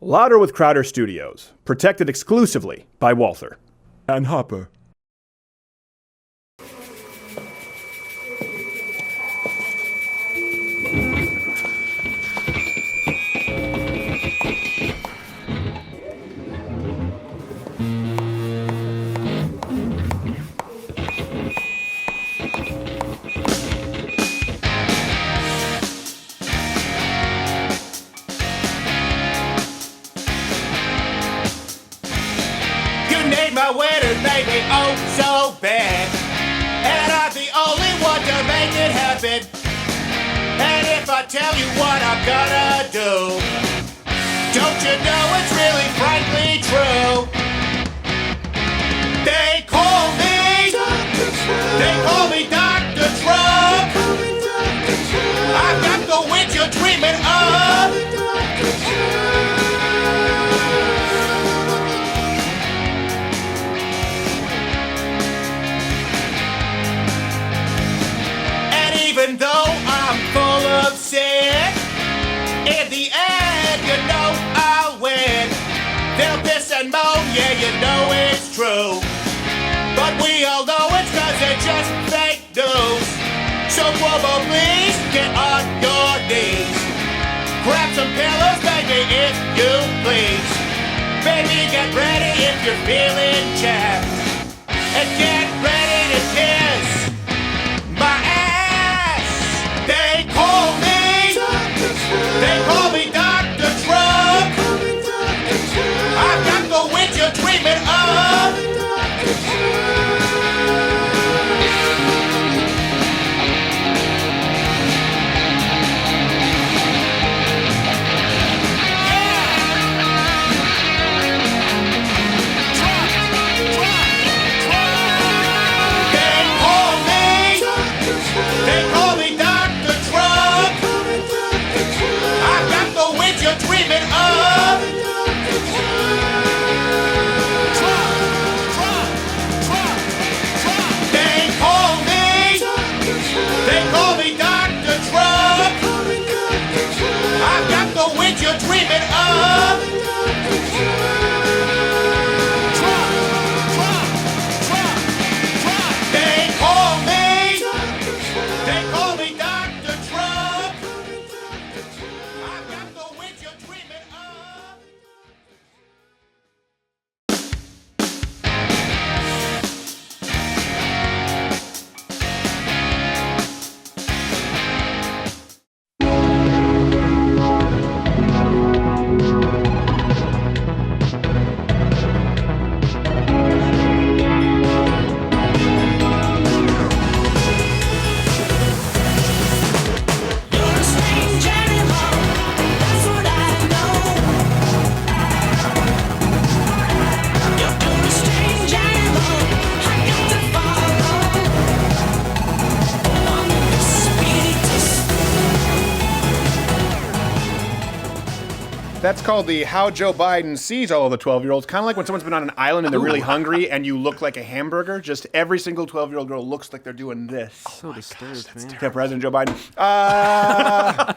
Louder with Crowder Studios. Protected exclusively by Walther. And Hopper. My winter made me oh so bad, and I'm the only one to make it happen. And if I tell you what I'm gonna do, don't you know it's really frankly true? They call me Dr. Trump. I've got the witch you're dreaming of. Even though I'm full of sin, in the end, you know I'll win. They'll piss and moan, yeah, you know it's true. But we all know it's 'cause it's just fake news. So Cuomo, please get on your knees. Grab some pillows, baby, if you please. Baby, get ready if you're feeling chapped. And get ready to kiss my ass. They call me Dr. Trump. I've got the witch you're dreaming of. They call me Dr. Trump. I've got the witch you're dreaming of. They call me Dr. Trump. I've got the witch you're dreaming of. They call me Dr. Trump. I've got the witch you're dreaming of. That's called the How Joe Biden Sees All of the 12-year-olds. Kind of like when someone's been on an island and they're really hungry and you look like a hamburger. Just every single 12-year-old girl looks like they're doing this. So disturbed, man. Yeah, President Joe Biden. I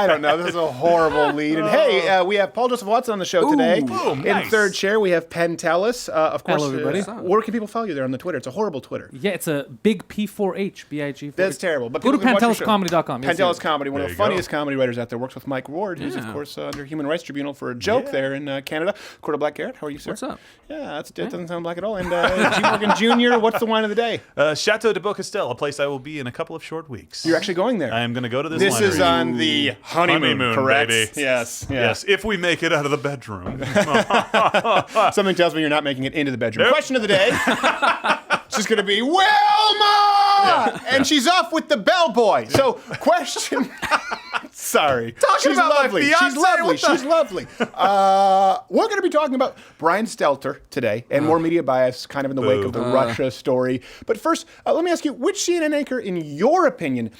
don't know. This is a horrible lead. And hey, we have Paul Joseph Watson on the show today. Nice. In third chair, we have Pantelis. Of course, hello, everybody. Where can people follow you there on the Twitter? It's a horrible Twitter. Yeah, it's a big P4H, B-I-G. That's terrible. But Go to people can watch your show. panteliscomedy.com. Pantelis Comedy, one of the There you funniest comedy writers out there. Works with Mike Ward, who's, of course, under Human Rights Tribunal for a joke there in Canada. Quarter Black Garrett, how are you, sir? What's up? Yeah, that doesn't sound black at all. And G. Morgan Jr., what's the wine of the day? Chateau de Beaucastel, a place I will be in a couple of short weeks. You're actually going there. I am going to go to this This winery. is on the honeymoon, correct? baby. Yes. Yeah. Yes, if we make it out of the bedroom. Something tells me you're not making it into the bedroom. Nope. Question of the day. She's going to be Wilma! And she's off with the bellboy. So, question... Sorry. She's about my lovely. She's fiancé, lovely. what the- She's lovely. We're going to be talking about Brian Stelter today and more media bias kind of in the wake of the Russia story. But first, let me ask you, which CNN anchor, in your opinion,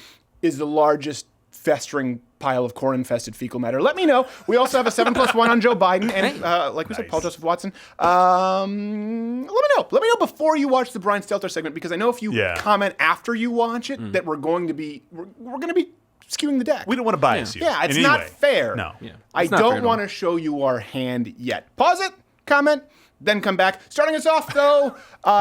is the largest festering pile of core-infested fecal matter? Let me know. We also have a 7+1 on Joe Biden and, like we said, Paul Joseph Watson. Let me know. Let me know before you watch the Brian Stelter segment, because I know if you comment after you watch it, that we're going to be skewing the deck. We don't want to bias you. Yeah, it's in any not way. fair. No. Yeah. I It's not fair don't at all. want to show you our hand yet. Pause it, comment, then come back. Starting us off, though,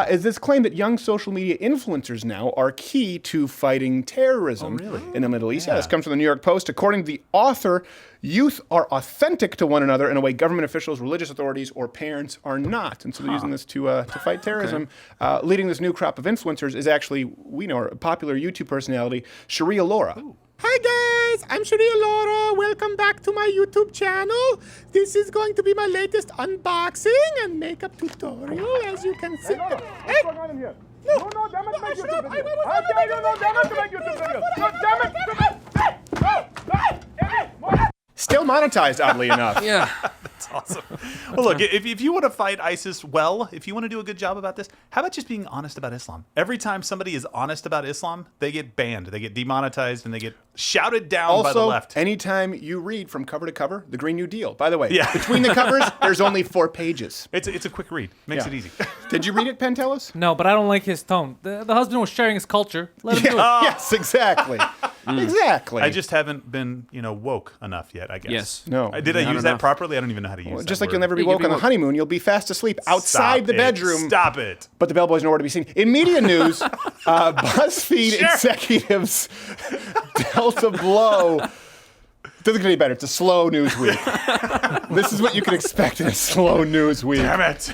is this claim that young social media influencers now are key to fighting terrorism in the Middle East. Yeah, this comes from the New York Post. According to the author, youth are authentic to one another in a way government officials, religious authorities, or parents are not. And so they're using this to fight terrorism. Leading this new crop of influencers is actually, we know, a popular YouTube personality, Sharia Laura. Ooh. Hi guys, I'm Sharia Laura. Welcome back to my YouTube channel. This is going to be my latest unboxing and makeup tutorial, as you can see. What's going on in here? No, damn it, to make YouTube video. I tell you, no, damn it, to make YouTube video. No, damn it. Still monetized, oddly enough. Yeah. That's awesome. Well, look, if you want to fight ISIS well, if you want to do a good job about this, how about just being honest about Islam? Every time somebody is honest about Islam, they get banned, they get demonetized, and they get shouted down by the left. Also, anytime you read from cover to cover, the Green New Deal. By the way, Yeah. between the covers, there's only 4 pages. It's a quick read. Makes it easy. Did you read it, Pantelis? No, but I don't like his tone. The husband was sharing his culture. Let him do it. Yes, exactly. Exactly. I just haven't been, woke enough yet, I guess. Yes. No. Did I use that properly? I don't even know how to use that Just like word. you'll never be You can woke be on the woke. honeymoon, you'll be fast asleep outside the bedroom. Stop it. But the bellboy's nowhere to be seen. In media news, BuzzFeed Sure. executives dealt a blow. Doesn't get any better. It's a slow news week. This is what you can expect in a slow news week. Damn it.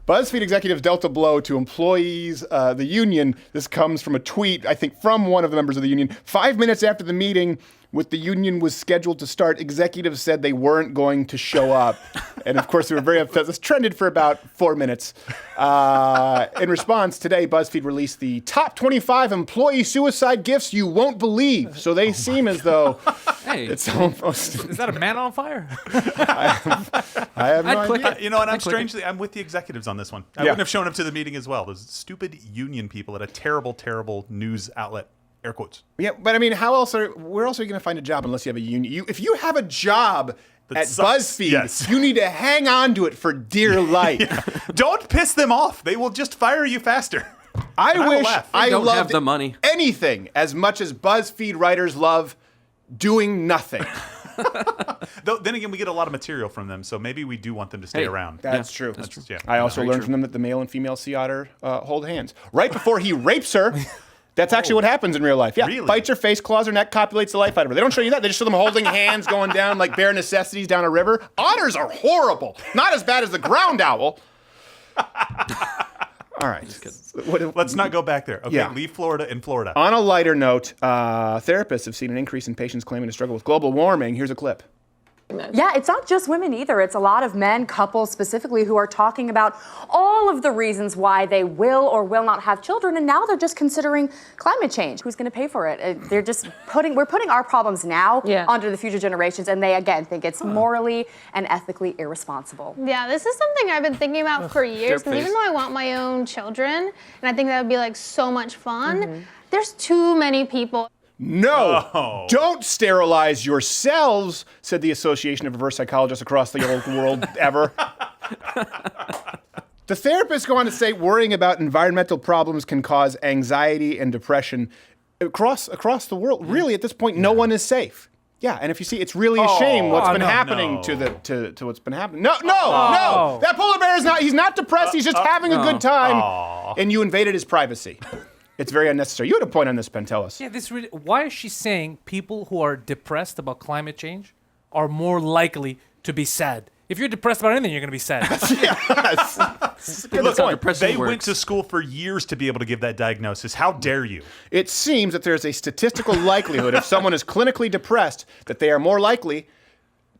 BuzzFeed executives dealt a blow to employees, the union. This comes from a tweet, I think, from one of the members of the union. 5 minutes after the meeting with the union was scheduled to start, executives said they weren't going to show up. And of course, they were very upset. This trended for about 4 minutes. In response, today, BuzzFeed released the top 25 employee suicide gifts you won't believe. So they seem as though Hey, it's almost. Is that a man on fire? I have no I'd click idea. it. And I'm with the executives on this one. I Yeah. wouldn't have shown up to the meeting as well. Those stupid union people at a terrible, terrible news outlet. Air quotes. Yeah, but I mean, where else are you going to find a job unless you have a union? If you have a job at sucks. BuzzFeed, Yes. you need to hang on to it for dear life. Don't piss them off. They will just fire you faster. I will wish laugh. I don't loved have the money. anything as much as BuzzFeed writers love doing nothing. Though, then again, we get a lot of material from them, so maybe we do want them to stay Hey, around. That's true. That's true. Yeah. I also learned from them that the male and female sea otter hold hands. Right before he rapes her, that's actually what happens in real life. Yeah, Really? bites her face, claws her neck, copulates the life out of her. They don't show you that. They just show them holding hands going down like bare necessities down a river. Otters are horrible. Not as bad as the ground owl. All right. Let's not go back there. Okay, Yeah. leave Florida in Florida. On a lighter note, therapists have seen an increase in patients claiming to struggle with global warming. Here's a clip. Yeah, it's not just women either. It's a lot of men, couples specifically, who are talking about all of the reasons why they will or will not have children, and now they're just considering climate change. Who's going to pay for it? They're just we're putting our problems now onto the future generations, and they again think it's morally and ethically irresponsible. Yeah, this is something I've been thinking about for years, because even though I want my own children, and I think that would be like so much fun, there's too many people. No, don't sterilize yourselves, said the Association of Reverse Psychologists across the old world ever. The therapists go on to say worrying about environmental problems can cause anxiety and depression across the world. Really, at this point, no one is safe. Yeah, and if you see, it's really a shame what's been happening to what's been happening. No, that polar bear is not. He's not depressed. He's just having a good time, and you invaded his privacy. It's very unnecessary. You had a point on this, Pantelis. Yeah, why is she saying people who are depressed about climate change are more likely to be sad? If you're depressed about anything, you're going to be sad. Yes. Good Look, point. they went to school for years to be able to give that diagnosis. How dare you? It seems that there's a statistical likelihood if someone is clinically depressed that they are more likely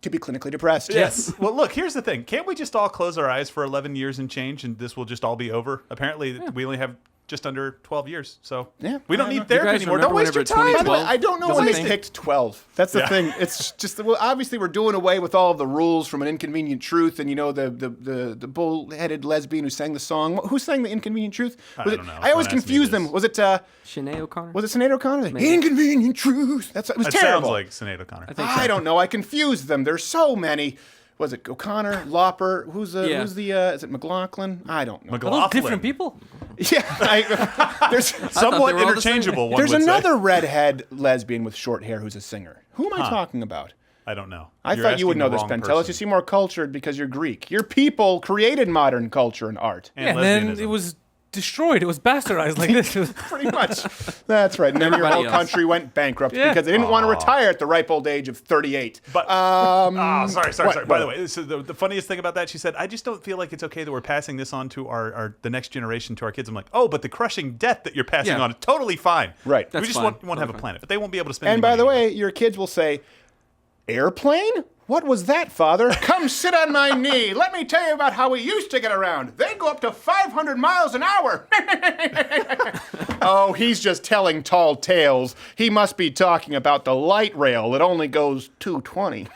to be clinically depressed. Yes. Well, look, here's the thing. Can't we just all close our eyes for 11 years and change, and this will just all be over? Apparently, we only have just under 12 years, so we don't need therapy guys anymore. Don't waste your remember time. By the way, 2012? I don't know Doesn't why they think- picked 12. That's the thing. It's just, well, obviously we're doing away with all of the rules from An Inconvenient Truth, and the bull-headed lesbian who sang the song. Who sang the Inconvenient Truth? Was don't know. I always Don't ask me confuse this. them. Was it Sinead O'Connor? was it Sinead O'Connor? Maybe. Inconvenient Truth. It was That terrible. sounds like Sinead O'Connor. I think so. I don't know. I confused them. There's so many. Was it O'Connor, Lauper? Who's the? Is it McLaughlin? I don't know. Are those different people? Yeah, there's Somewhat were all the same. interchangeable. One there's would say. another redhead lesbian with short hair who's a singer. Who am I talking about? I don't know. I You're thought you would asking know the this, wrong Pantelis. You person. seem more cultured because you're Greek. Your people created modern culture and art. And and then lesbianism. it was destroyed. It was bastardized like this. It was- Pretty much. That's right. And then your Everybody whole else. country went bankrupt Yeah. because they didn't want to retire at the ripe old age of 38. But sorry. what? By the way, so the funniest thing about that, she said, I just don't feel like it's okay that we're passing this on to our the next generation, to our kids. I'm like, oh, but the crushing debt that you're passing Yeah. on is totally fine. Right. We That's just fine. want to have a Totally planet, but they won't be able to spend. And any by the money way, your kids will say, airplane? What was that, Father? Come sit on my knee. Let me tell you about how we used to get around. They go up to 500 miles an hour. Oh, he's just telling tall tales. He must be talking about the light rail that only goes 220.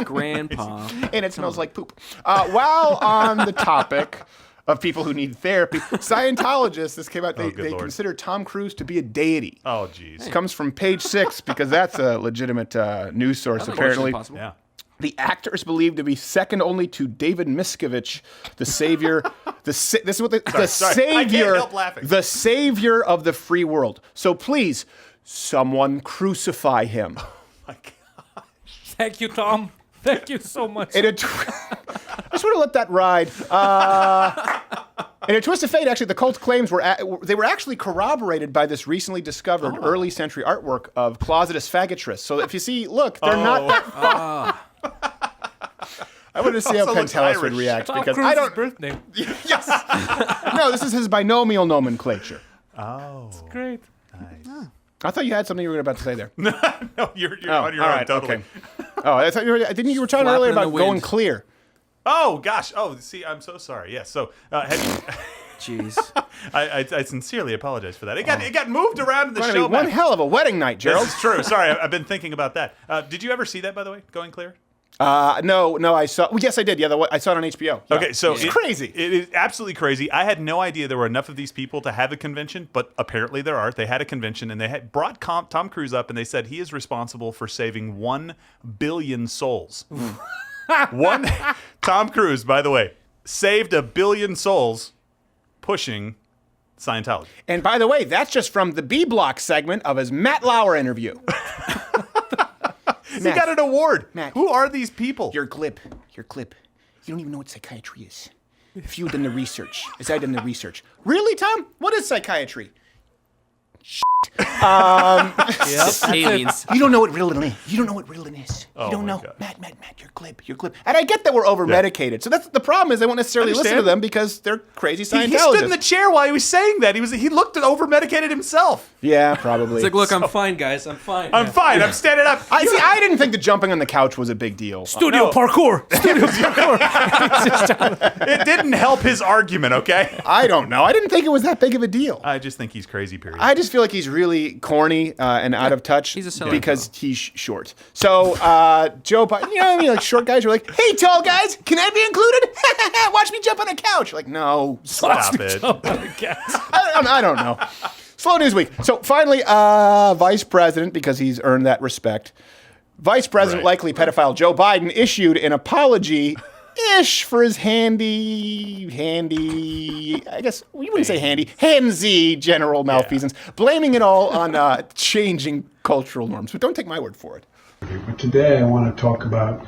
Grandpa. And it smells like poop. While on the topic of people who need therapy, Scientologists, this came out, they good Lord. consider Tom Cruise to be a deity. Oh, geez. Comes from Page 6 because that's a legitimate news source, That's apparently. possible. Yeah. The actor is believed to be second only to David Miscavige, the savior. This is what the sorry. I can't savior, help laughing. the savior of the free world. So please, someone crucify him. My God. Thank you, Tom. Thank you so much. I just want to let that ride. In a twist of fate, actually, the cult's claims were actually corroborated by this recently discovered early century artwork of closetous faggotress. So if you see, look, they're not that far. I wanted to see how also looks Pantelis would Irish. react Tom because Cruise's I don't. birth name. Yes. No, this is his binomial nomenclature. Oh. Great. I thought you had something you were about to say there. No, you're on your all own, right, totally. okay. Oh, I thought didn't you were talking Flapping earlier in the about going wind. clear? Oh, gosh. Oh, see, I'm so sorry. Yes. So, have you... Jeez. I sincerely apologize for that. It got moved around in the It's gonna show. be one Matt. hell of a wedding night, Gerald. This is true. Sorry, I've been thinking about that. Did you ever see that, by the way, Going Clear? No, I saw. Well, yes, I did. Yeah, I saw it on HBO. Yeah. Okay, so it's crazy. It is absolutely crazy. I had no idea there were enough of these people to have a convention, but apparently there are. They had a convention, and they had brought Tom Cruise up, and they said he is responsible for saving 1 billion souls. Tom Cruise, by the way, saved 1 billion souls pushing Scientology. And by the way, that's just from the B Block segment of his Matt Lauer interview. He got an award. Matt. Who are these people? You're glib. You don't even know what psychiatry is. If you've done the research, as I've done the research. Really, Tom? What is psychiatry? Aliens. You don't know what Ritalin is. You don't know what Ritalin is. Oh, You don't my know. God. Matt, you're glib. And I get that we're over-medicated. So that's the problem is they won't necessarily listen to Understand. them because they're crazy Scientologists. He stood in the chair while he was saying that. He looked over-medicated himself. Yeah, probably. It's like, look, I'm fine, guys. I'm fine. I'm fine. I'm standing up. I didn't think the jumping on the couch was a big deal. Studio No. parkour. It didn't help his argument, okay? I don't know. I didn't think it was that big of a deal. I just think he's crazy, period. I just feel like he's really corny and out of touch he's a sellout, because he's short. So Joe Biden, you know what I mean? Like short guys are like, hey, tall guys, can I be included? Watch me jump on a couch. Like, no. Stop it. I don't know. Slow news week. So finally, Vice President, because he's earned that respect, Vice President, Right. likely pedophile Joe Biden issued an apology for his handy, I guess we wouldn't say handsy general malfeasance, blaming it all on changing cultural norms. But don't take my word for it. But today I want to talk about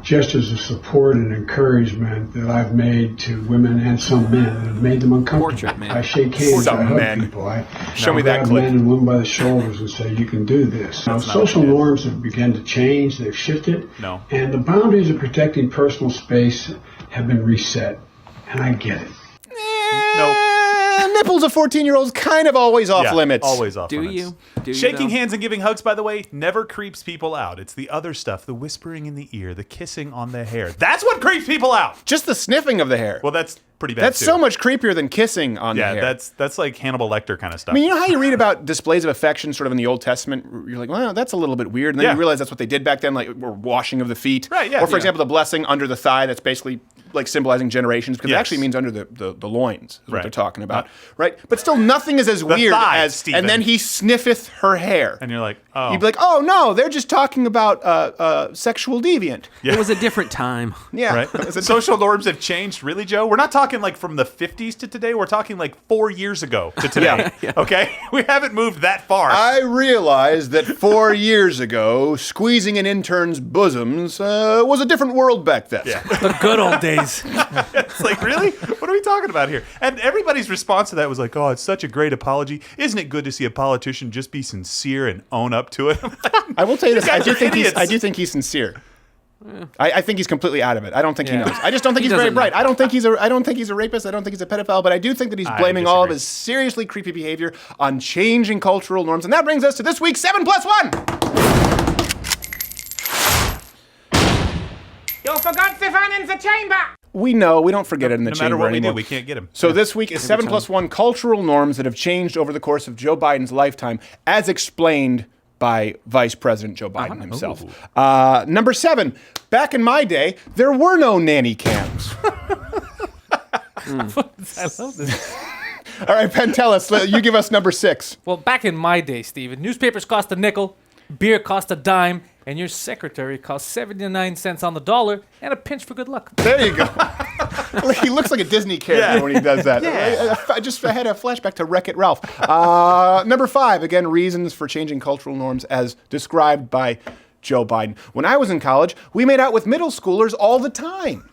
gestures of support and encouragement that I've made to women and some men that have made them uncomfortable. Portrait man. I shake hands, Some I hug men. people. I Show me that grab clip. men and women by the shoulders and say, you can do this. Now, That's not social what it is. norms have begun to change. They've shifted. No. And the boundaries of protecting personal space have been reset. And I get it. Nope. Nipples of 14-year-olds kind of always off Yeah, limits. Always off Do limits. you? Do you, Shaking though? hands and giving hugs, by the way, never creeps people out. It's the other stuff, the whispering in the ear, the kissing on the hair. That's what creeps people out. Just the sniffing of the hair. Well, that's pretty bad That's too. so much creepier than kissing on the Yeah, hair. that's like Hannibal Lecter kind of stuff. I mean, you know how you read about displays of affection sort of in the Old Testament? You're like, well, that's a little bit weird. And then Yeah. you realize that's what they did back then, like washing of the feet. Right, yeah. Or, for Yeah. example, the blessing under the thigh, that's basically like symbolizing generations because it Yes. actually means under the loins is what Right. they're talking about, right? But still, nothing is as weird thigh, as. Stephen. And then he sniffeth her hair. And you're like, oh. You'd be like, oh no, they're just talking about sexual deviant. It was a different time. Yeah, Right? Social norms have changed, really, Joe? We're not talking like from the 50s to today. We're talking like 4 years ago to today. Okay? We haven't moved that far. I realized that 4 years ago, squeezing an intern's bosoms was a different world back then. Yeah. The good old days. It's like, really? What are we talking about here? And everybody's response to that was like, oh, it's such a great apology. Isn't it good to see a politician just be sincere and own up to it? I will tell you this: I guys do are think idiots. I do think he's sincere. I think he's completely out of it. I don't think he knows. I just don't think He he's very doesn't bright. know. I don't think he's a rapist. I don't think he's a pedophile. But I do think that he's I blaming all of disagree. his seriously creepy behavior on changing cultural norms. And that brings us to this week's 7+1. You forgot Stefan in the chamber. We know we don't forget it in the No chamber matter what anymore. we do, we can't get him. So this week is 7+1 cultural norms that have changed over the course of Joe Biden's lifetime, as explained by Vice President Joe Biden himself. Number 7, back in my day, there were no nanny cams. I love this. All right, Pantelis, you give us number 6. Well, back in my day, Steven, newspapers cost a nickel, beer cost a dime, and your secretary cost 79 cents on the dollar and a pinch for good luck. There you go. He looks like a Disney character when he does that. I had a flashback to Wreck-It Ralph. Number 5, again, reasons for changing cultural norms as described by Joe Biden. When I was in college, we made out with middle schoolers all the time.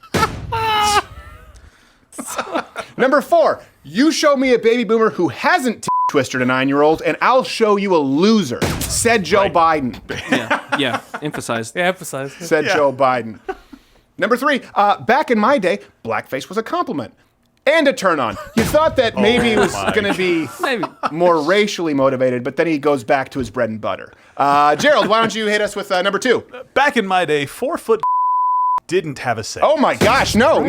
Number 4, you show me a baby boomer who hasn't twisted a 9-year-old, and I'll show you a loser, said Joe Biden. Yeah, emphasized. Yeah, emphasize. Said Joe Biden. Number 3, back in my day, blackface was a compliment and a turn on. You thought that maybe it was going to be Maybe. more racially motivated, but then he goes back to his bread and butter. Gerald, why don't you hit us with number 2? Back in my day, 4-foot didn't have a say. Oh my gosh, no.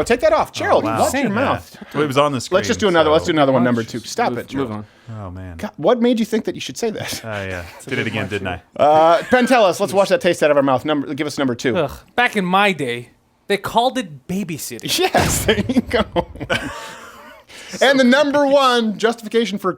Take that off. Gerald, wow. watch your Yeah. mouth. Well, it was on the screen. Let's just do another. so- Let's do another one. Number 2. Stop it, Move Gerald. on. Oh, man. God, what made you think that you should say that? Yeah. Did it again, didn't I? Pantelis, let's wash that taste out of our mouth. Give us number 2. Ugh. Back in my day, they called it babysitting. Yes, there you go. And the number 1 justification for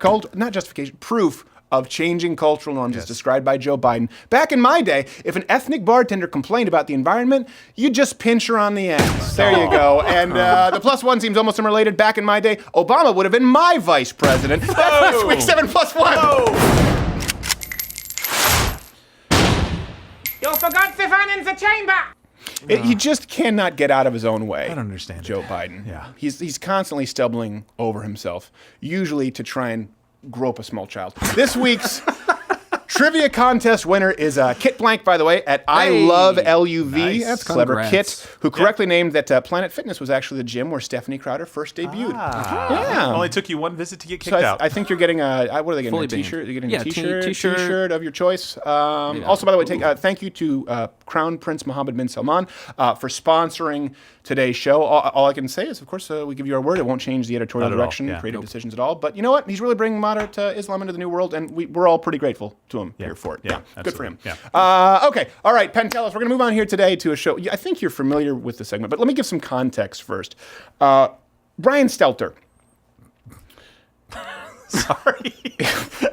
proof of changing cultural norms is described by Joe Biden. Back in my day, if an ethnic bartender complained about the environment, you'd just pinch her on the ass. There you go. And the +1 seems almost unrelated. Back in my day, Obama would have been my vice president. That's this week 7+1. You forgot Stefan in the chamber. He just cannot get out of his own way. I don't understand Joe it. Biden. Yeah. He's constantly stumbling over himself, usually to try and grope a small child. This week's trivia contest winner is Kit Blank, by the way, at I Love LUV. Nice. That's clever. Congrats. Kit, who correctly named that Planet Fitness was actually the gym where Stephanie Crowder first debuted. Yeah. Only took you one visit to get kicked So out. I think you're getting what are they getting? Fully A T-shirt? banned. You're getting Yeah, a T-shirt, T-shirt. T-shirt of your choice. Also, by the way, thank you to Crown Prince Mohammed bin Salman for sponsoring today's show. All I can say is, of course, we give you our word. It won't change the editorial Not at all, direction, yeah. creative decisions at all. But you know what? He's really bringing moderate Islam into the new world, and we're all pretty grateful to him here for it. Yeah, good for him. absolutely. Okay, all right, Pantelis, we're going to move on here today to a show. I think you're familiar with the segment, but let me give some context first. Brian Stelter. Sorry.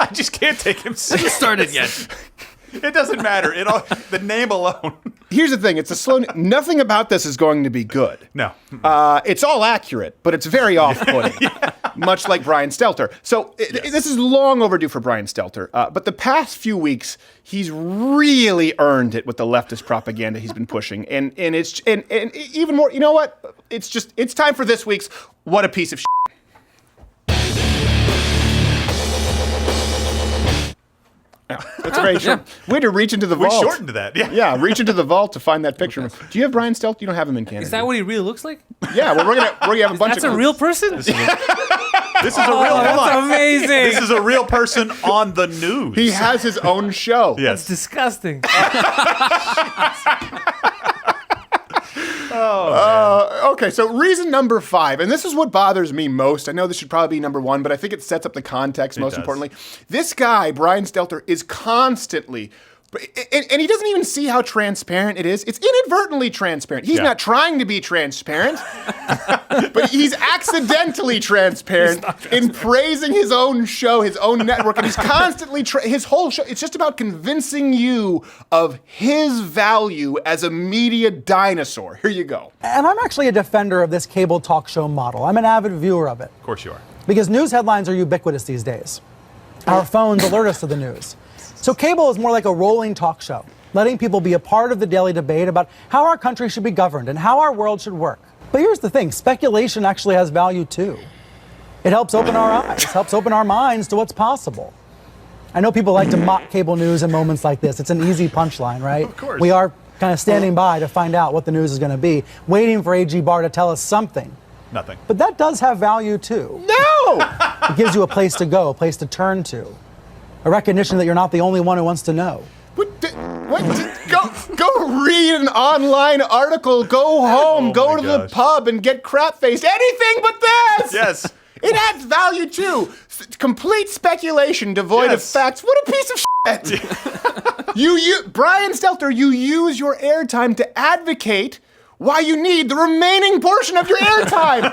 I just can't take him seriously. Started yet. It doesn't matter. The name alone. Here's the thing. It's a slow. Nothing about this is going to be good. No. It's all accurate, but it's very off-putting, much like Brian Stelter. So this is long overdue for Brian Stelter. But the past few weeks, he's really earned it with the leftist propaganda he's been pushing, and it's even more. You know what? It's time for this week's What a Piece of Shit. That's very short. We had to reach into the We vault. shortened that. Yeah. Yeah, reach into the vault to find that picture. Do you have Brian Stelter? You don't have him in Canada. Is that what he really looks like? Yeah, well, we're gonna have a bunch That's of a real person? This is a real. Oh, hold that's on. amazing. This is a real person on the news. He has his own show. It's Yes. disgusting. Okay, so reason number 5, and this is what bothers me most. I know this should probably be number 1, but I think it sets up the context most does. importantly. This guy, Brian Stelter, is constantly And he doesn't even see how transparent it is. It's inadvertently transparent. He's not trying to be transparent, but he's accidentally transparent in praising his own show, his own network, and he's constantly, his whole show, it's just about convincing you of his value as a media dinosaur. Here you go. And I'm actually a defender of this cable talk show model. I'm an avid viewer of it. Of course you are. Because news headlines are ubiquitous these days. Our phones alert us to the news. So cable is more like a rolling talk show, letting people be a part of the daily debate about how our country should be governed and how our world should work. But here's the thing, speculation actually has value too. It helps open our eyes, helps open our minds to what's possible. I know people like to mock cable news in moments like this. It's an easy punchline, right? Of course. We are kind of standing by to find out what the news is going to be, waiting for A.G. Barr to tell us something. Nothing. But that does have value too. No! It gives you a place to go, a place to turn to. A recognition that you're not the only one who wants to know. Go read an online article, go home, go to the pub and get crap-faced. Anything but this! Yes. It adds value too. Complete speculation devoid of facts. What a piece of shit. you Brian Stelter, you use your airtime to advocate why you need the remaining portion of your airtime.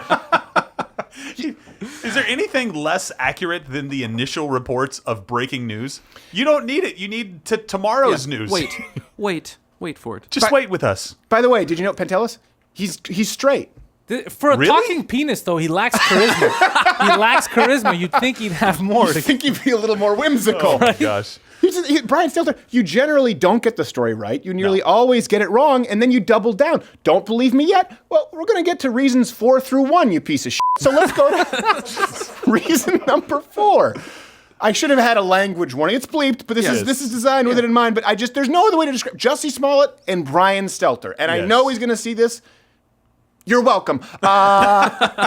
Is there anything less accurate than the initial reports of breaking news? You don't need it. You need tomorrow's news. Wait for it. Just wait with us. By the way, did you know Pantelis? He's straight. For a Really? talking penis, though, he lacks charisma. He lacks charisma. You'd think he'd have more. I think he'd be a little more whimsical. Oh my gosh. Brian Stelter, you generally don't get the story right. You nearly always get it wrong, and then you double down. Don't believe me yet? Well, we're going to get to reasons 4 through 1, you piece of shit. So let's go to reason number 4. I should have had a language warning. It's bleeped, but this is designed with it in mind. But there's no other way to describe Jussie Smollett and Brian Stelter. And I know he's going to see this. You're welcome.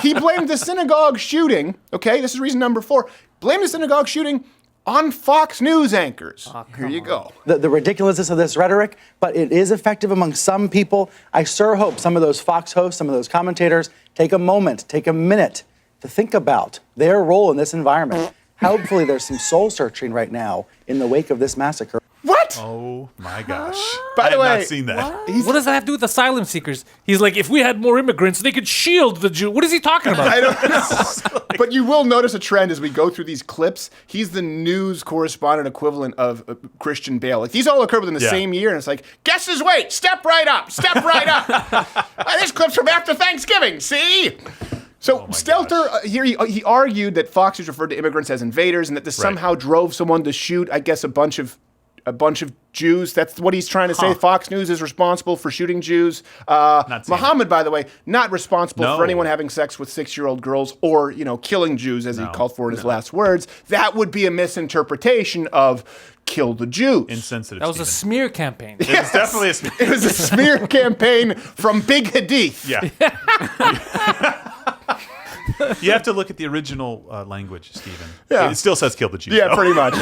He blamed the synagogue shooting. Okay, this is reason number 4. Blamed the synagogue shooting on Fox News anchors. Here you go. The ridiculousness of this rhetoric, but it is effective among some people. I sure hope some of those Fox hosts, some of those commentators take a moment, take a minute to think about their role in this environment. Hopefully there's some soul searching right now in the wake of this massacre. What? Oh my gosh. By the way, I have not seen that. What does that have to do with asylum seekers? He's like, if we had more immigrants, they could shield the Jew. What is he talking about? I don't know. But you will notice a trend as we go through these clips. He's the news correspondent equivalent of Christian Bale. Like, these all occur within the same year, and it's like, guess his weight. Step right up. Step right up. This clip's from after Thanksgiving. See? So Stelter, here he argued that Fox News referred to immigrants as invaders, and that this somehow drove someone to shoot, I guess, a bunch of Jews. That's what he's trying to say. Fox News is responsible for shooting Jews. Muhammad, by the way, not responsible for anyone having sex with 6-year-old girls or, killing Jews, as he called for in his last words. That would be a misinterpretation of kill the Jews. Insensitive. That was a smear campaign. It was definitely a smear. It was a smear campaign from Big Hadith. Yeah. You have to look at the original language, Stephen. Yeah. It still says kill the Jews. Yeah, pretty much.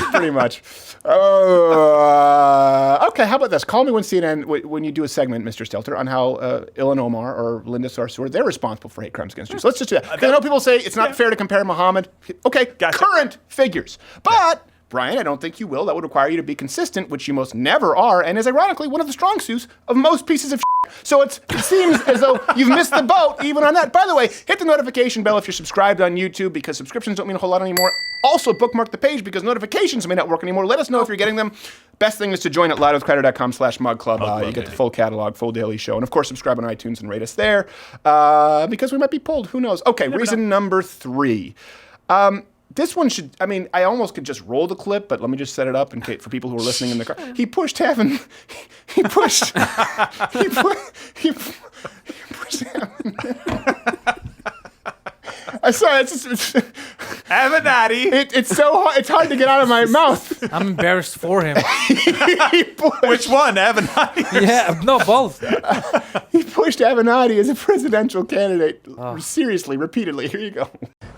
Okay, how about this? Call me when CNN, when you do a segment, Mr. Stelter, on how Ilhan Omar or Linda Sarsour, they're responsible for hate crimes against Jews. So let's just do that. Because I know people say it's not fair to compare Muhammad. Okay, current figures. But, Brian, I don't think you will. That would require you to be consistent, which you most never are, and is ironically one of the strong suits of most pieces of shit. So it seems as though you've missed the boat even on that. By the way, hit the notification bell if you're subscribed on YouTube, because subscriptions don't mean a whole lot anymore. Also, bookmark the page because notifications may not work anymore. Let us know if you're getting them. Best thing is to join at loudwithcrowder.com/mugclub. You get the full catalog, full daily show. And of course, subscribe on iTunes and rate us there because we might be pulled. Who knows? Okay, reason number 3. This one should, I almost could just roll the clip, but let me just set it up in case for people who are listening in the car. He pushed heaven. He pushed heaven. I'm sorry, it's Avenatti. It's so hard. It's hard to get out of my mouth. I'm embarrassed for him. Which one, Avenatti? Yeah, no, both. He pushed Avenatti as a presidential candidate. Seriously, repeatedly. Here you go.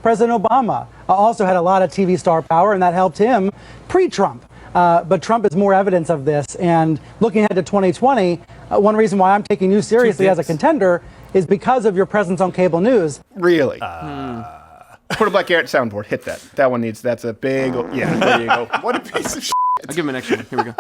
President Obama also had a lot of TV star power, and that helped him pre-Trump. But Trump is more evidence of this. And looking ahead to 2020, one reason why I'm taking you seriously as a contender is because of your presence on cable news. Really? Put a Black Garrett soundboard. Hit that. That one needs, that's a big, yeah, there you go. What a piece of shit. I'll give him an extra one. Here we go.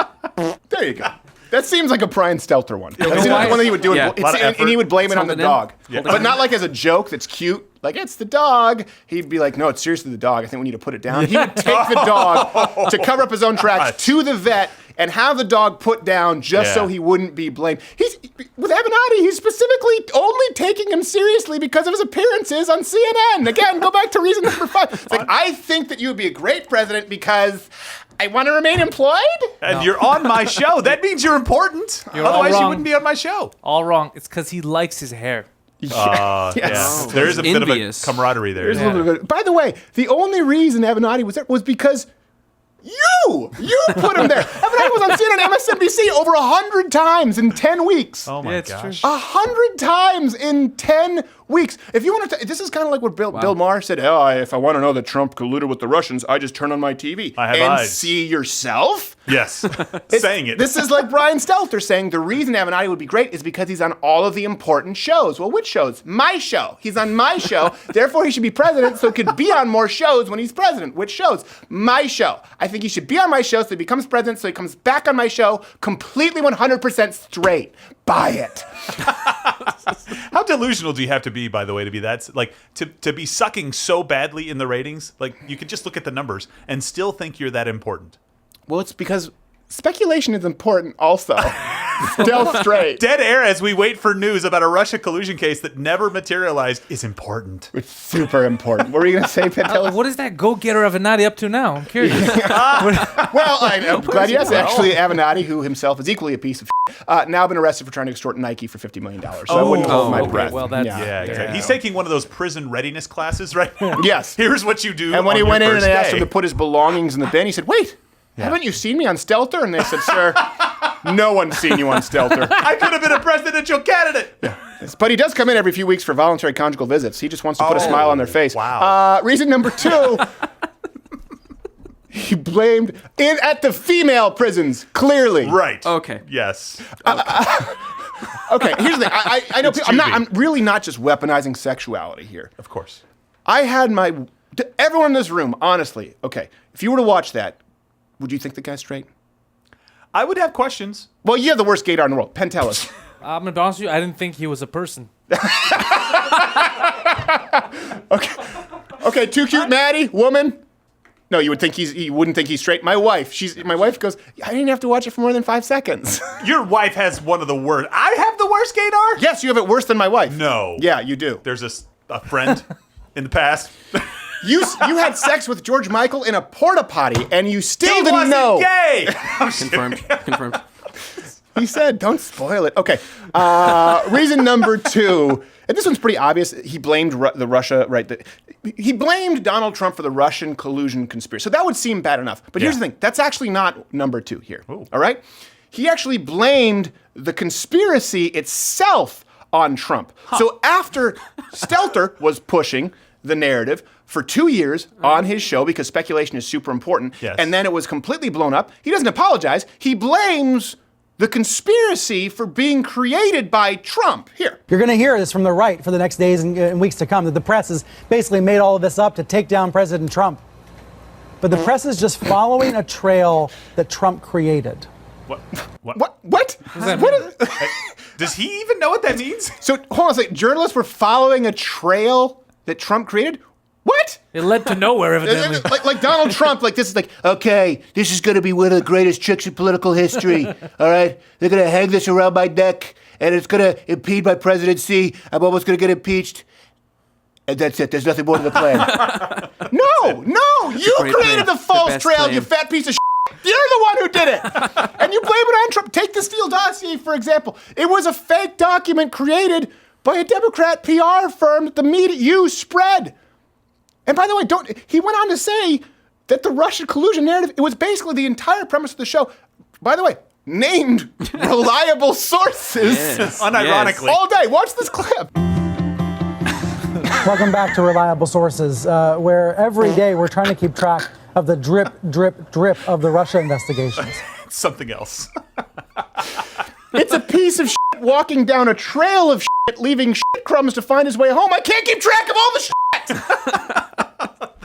There you go. That seems like a Brian Stelter one. That seems like the one that he would do, Yeah. and he would blame it on the Something in. dog. Yeah. But not like as a joke that's cute. Like, it's the dog. He'd be like, no, it's seriously the dog. I think we need to put it down. He would take the dog to cover up his own tracks to the vet and have the dog put down just so he wouldn't be blamed. With Avenatti, he's specifically only taking him seriously because of his appearances on CNN. Again, go back to reason number 5. It's like, I think that you would be a great president because I want to remain employed. And you're on my show. That means you're important. You're all Otherwise, you wrong. wouldn't be on my show. All wrong. It's because he likes his hair. Yes. Yeah. There is a bit Envious. of a camaraderie there. There's a little bit of- By the way, the only reason Avenatti was there was because you put him there. Avenatti was on CNN, MSNBC over 100 times in 10 weeks. Oh my Yeah, it's gosh. true. 100 times in 10 weeks. If you want to, this is kind of like what Bill Maher said. Oh, if I want to know that Trump colluded with the Russians, I just turn on my TV I have and eyes. see yourself. Yes. Saying it. This is like Brian Stelter saying the reason Avenatti would be great is because he's on all of the important shows. Well, which shows? My show. He's on my show. Therefore, he should be president so he could be on more shows when he's president. Which shows? My show. I think he should be on my show so he becomes president so he comes back on my show completely 100% straight. Buy it. How delusional do you have to be, by the way, to be that like to be sucking so badly in the ratings? Like you could just look at the numbers and still think you're that important. Well, it's because speculation is important also. Still straight. Dead air as we wait for news about a Russia collusion case that never materialized is important. It's super important. What were you going to say, Pantelis? What is that go-getter Avenatti up to now? I'm curious. Well, I'm glad you asked. Actually, Avenatti, who himself is equally a piece of now been arrested for trying to extort Nike for $50 million. So I wouldn't hold my okay. breath. Well, that's- Yeah, exactly. He's taking one of those prison readiness classes right now. Yes. Here's what you do. And when on he your went in and first they asked day. him to put his belongings in the bin, he said, wait, haven't you seen me on Stelter? And they said, sir, no one's seen you on Stelter. I could have been a presidential candidate. But he does come in every few weeks for voluntary conjugal visits. He just wants to put a smile on their face. Wow. Reason number 2, he blamed at the female prisons, clearly. Right. Okay. Yes. Okay, here's the thing. I know It's people, I'm Judy. really not just weaponizing sexuality here. Of course. I had everyone in this room, honestly, okay, if you were to watch that, would you think the guy's straight? I would have questions. Well, you have the worst gaydar in the world, Pantelis. I'm gonna be honest with you. I didn't think he was a person. Okay, too cute, Maddie, woman. No, you wouldn't think he's straight. My wife goes, I didn't have to watch it for more than 5 seconds. Your wife has one of the worst. I have the worst gaydar? Yes, you have it worse than my wife. No. Yeah, you do. There's a friend in the past. You had sex with George Michael in a porta potty, and you still He didn't wasn't know. gay. Confirmed. He said, don't spoil it. Okay. Reason number 2, and this one's pretty obvious. He blamed the Russia, right? He blamed Donald Trump for the Russian collusion conspiracy. So that would seem bad enough. But here's the thing. That's actually not number 2 here. Ooh. All right? He actually blamed the conspiracy itself on Trump. So after Stelter was pushing the narrative for 2 years on his show because speculation is super important, Yes. and then it was completely blown up, he doesn't apologize. He blames the conspiracy for being created by Trump. Here. You're going to hear this from the right for the next days and weeks to come, that the press has basically made all of this up to take down President Trump. But the press is just following a trail that Trump created. What? What? Does he even know what that means? So, hold on a second. Journalists were following a trail that Trump created? What? It led to nowhere, evidently. like Donald Trump, like this is like, okay, this is going to be one of the greatest tricks in political history. All right? They're going to hang this around my neck, and it's going to impede my presidency. I'm almost going to get impeached. And that's it. There's nothing more to the plan. No, you great created plan. the false The best trail, plan. you fat piece of shit. You're the one who did it. And you blame it on Trump. Take the Steele dossier, for example. It was a fake document created by a Democrat PR firm that the media spread. And by the way, he went on to say that the Russian collusion narrative, it was basically the entire premise of the show. By the way, named reliable sources. Yes. Unironically. All day. Watch this clip. Welcome back to Reliable Sources, where every day we're trying to keep track of the drip, drip, drip of the Russia investigations. Something else. It's a piece of shit walking down a trail of shit, leaving shit crumbs to find his way home. I can't keep track of all the shit.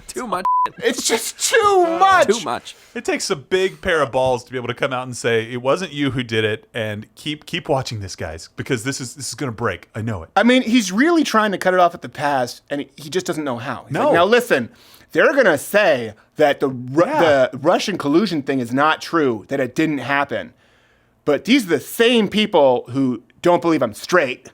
Too too much. It's just too much. Too much. It takes a big pair of balls to be able to come out and say it wasn't you who did it, and keep watching this, guys, because this is going to break. I know it. I mean, he's really trying to cut it off at the pass, and he just doesn't know how. He's No. like, now listen, they're going to say that the Russian collusion thing is not true, that it didn't happen. But these are the same people who don't believe I'm straight.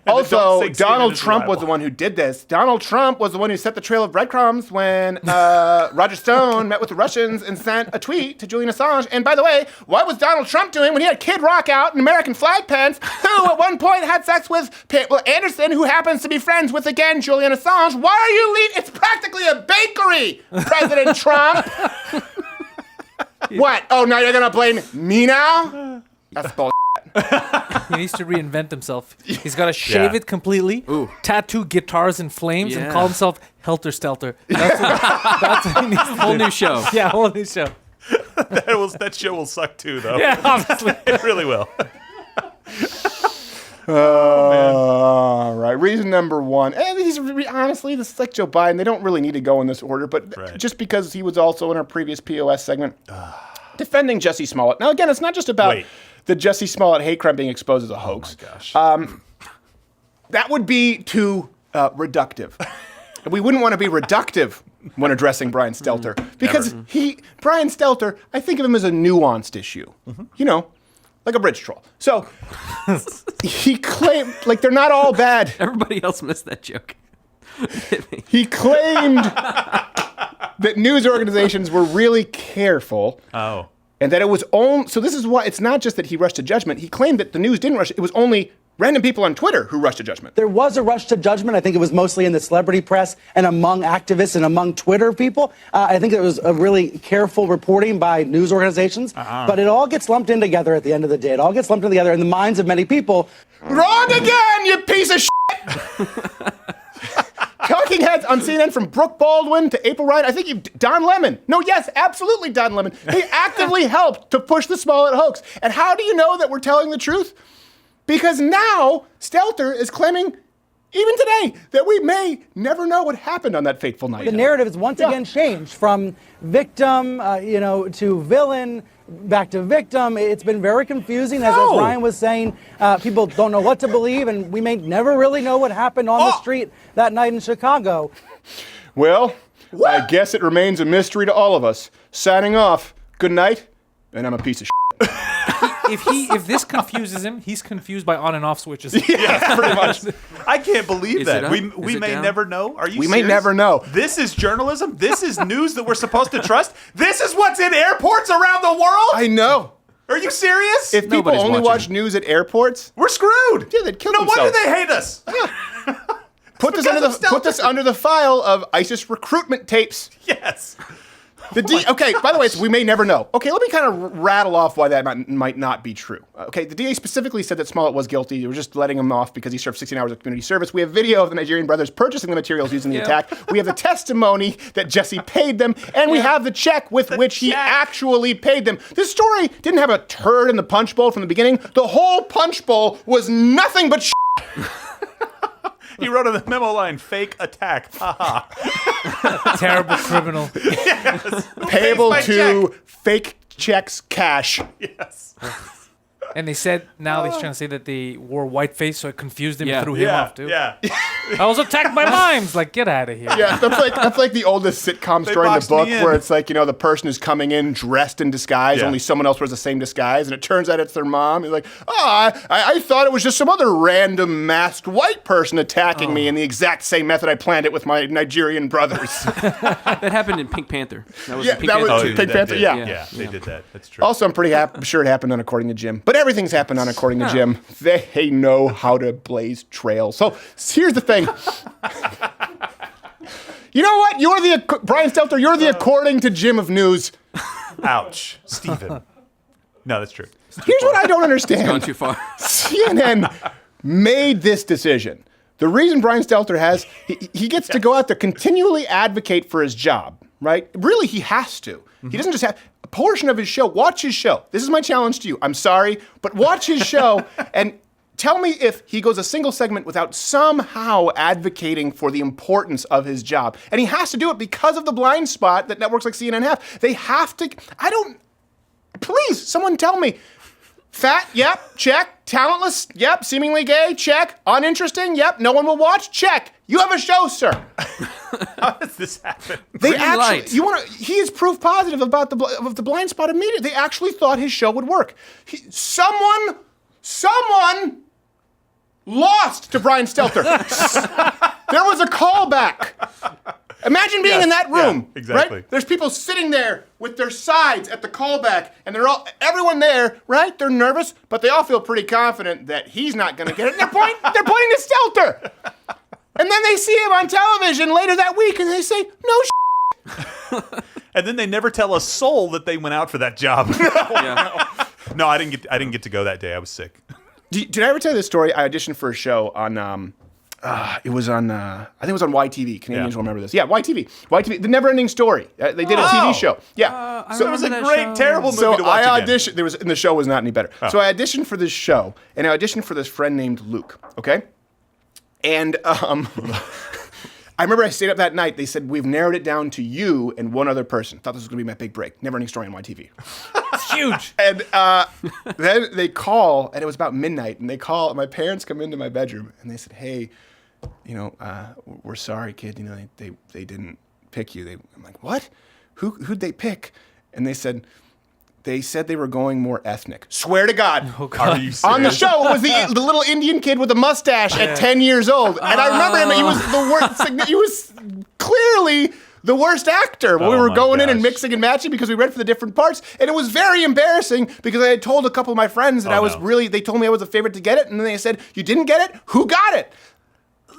Also, Donald Trump was the one who did this. Donald Trump was the one who set the trail of breadcrumbs when Roger Stone met with the Russians and sent a tweet to Julian Assange. And by the way, what was Donald Trump doing when he had Kid Rock out in American flag pants, who at one point had sex with Anderson, who happens to be friends with, again, Julian Assange? Why are you leaving? It's practically a bakery, President Trump. What? Oh, now you're going to blame me now? That's bullshit. He needs to reinvent himself. He's got to shave it completely, tattoo guitars in flames, and call himself Helter Stelter. That's what he needs. Whole new show. Yeah, whole new show. That show will suck too, though. Yeah, obviously. It really will. All right. Reason number one. And honestly, this is like Joe Biden. They don't really need to go in this order, but just because he was also in our previous POS segment, defending Jussie Smollett. Now, again, it's not just about the Jussie Smollett hate crime being exposed as a hoax. Oh, my gosh. That would be too reductive. We wouldn't want to be reductive when addressing Brian Stelter. Because Brian Stelter, I think of him as a nuanced issue. You know, like a bridge troll. So he claimed, like, they're not all bad. Everybody else missed that joke. He claimed that news organizations were really careful. Oh. And that it was only, so this is why it's not just that he rushed to judgment. He claimed that the news didn't rush. It was only random people on Twitter who rushed to judgment. There was a rush to judgment. I think it was mostly in the celebrity press and among activists and among Twitter people. I think it was a really careful reporting by news organizations. But it all gets lumped in together at the end of the day. It all gets lumped in together in the minds of many people. Wrong again, you piece of shit! Talking heads on CNN from Brooke Baldwin to April Ryan. I think Don Lemon. No, yes, absolutely Don Lemon. They actively helped to push the Smollett hoax. And how do you know that we're telling the truth? Because now Stelter is claiming, even today, that we may never know what happened on that fateful night. The narrative has once again changed from victim, to villain, back to victim. It's been very confusing, as Ryan was saying. People don't know what to believe, and we may never really know what happened on the street that night in Chicago. Well, I guess it remains a mystery to all of us. Signing off. Good night, and I'm a piece of shit. If this confuses him, he's confused by on and off switches. Yeah, pretty much. I can't believe that. We may down? never know. Are you We serious? may never know. This is journalism? This is news that we're supposed to trust? This is what's in airports around the world? I know. Are you serious? If people Nobody's only watching. watch news at airports, We're screwed. Yeah, they'd kill No wonder themselves. they hate us. put this because of under the file of ISIS recruitment tapes. Yes. Okay, by the way, we may never know. Okay, let me kind of rattle off why that might not be true. Okay, the DA specifically said that Smollett was guilty. They were just letting him off because he served 16 hours of community service. We have video of the Nigerian brothers purchasing the materials used in the attack. We have the testimony that Jesse paid them, and we have the check with which he actually paid them. This story didn't have a turd in the punch bowl from the beginning. The whole punch bowl was nothing but He wrote on the memo line, fake attack. Terrible criminal. payable my to fake checks cash. Yes. And they said now they're trying to say that they wore whiteface, so it confused him and threw him Yeah. off too. Yeah. I was attacked by mimes. Like, get out of here. Yeah, that's like the oldest sitcom They story in the boxed me book in. where it's like, the person is coming in dressed in disguise, Yeah. only someone else wears the same disguise, and it turns out it's their mom. You're like, I thought it was just some other random masked white person attacking me in the exact same method I planned it with my Nigerian brothers. That happened in Pink Panther. That was Yeah, in Pink that was- Panther. Pink that Panther, did. yeah. Yeah, they did that. That's true. Also, I'm pretty sure it happened on According to Jim. But everything's happened on According to Jim. They know how to blaze trails. So here's the thing. You know what? You're the Brian Stelter. You're the According to Jim of news. Ouch. Stephen. No, that's true. Here's what I don't understand. Gone too far. CNN made this decision. The reason Brian Stelter has, he gets to go out there, continually advocate for his job, right? Really, he has to. He doesn't just have a portion of his show. Watch his show. This is my challenge to you. I'm sorry, but watch his show and Tell me if he goes a single segment without somehow advocating for the importance of his job. And he has to do it because of the blind spot that networks like CNN have. They have to, please, someone tell me. Fat, yep, check. Talentless, yep. Seemingly gay, check. Uninteresting, yep. No one will watch, check. You have a show, sir. How does this happen? They he is proof positive about the blind spot immediately. They actually thought his show would work. Someone lost to Brian Stelter. There was a callback. Imagine being in that room. Yeah, exactly. Right? There's people sitting there with their sides at the callback, and everyone there, right? They're nervous, but they all feel pretty confident that he's not going to get it. They're pointing to Stelter. And then they see him on television later that week, and they say, no And then they never tell a soul that they went out for that job. No, I didn't get to go that day. I was sick. Did I ever tell you this story? I auditioned for a show on, I think it was on YTV. Canadians will remember this. Yeah, YTV, The Never Ending Story. They did a TV show. Yeah. So it was a great, terrible movie to watch I again. auditioned, and the show was not any better. So I auditioned for this show, and I auditioned for this friend named Luke, okay? And I remember I stayed up that night. They said, we've narrowed it down to you and one other person. Thought this was going to be my big break. Never Ending Story on YTV. It's huge. And then they call, and it was about midnight, and they call, and my parents come into my bedroom, and they said, hey, we're sorry, kid. They didn't pick you. I'm like, what? Who'd they pick? And they said they were going more ethnic. Swear to God. Oh, God. Are you serious? On the show, it was the little Indian kid with the mustache at 10 years old. And I remember him, he was the worst. He was clearly the worst actor. When we were going in and mixing and matching because we read for the different parts. And it was very embarrassing because I had told a couple of my friends that they told me I was the favorite to get it. And then they said, you didn't get it? Who got it?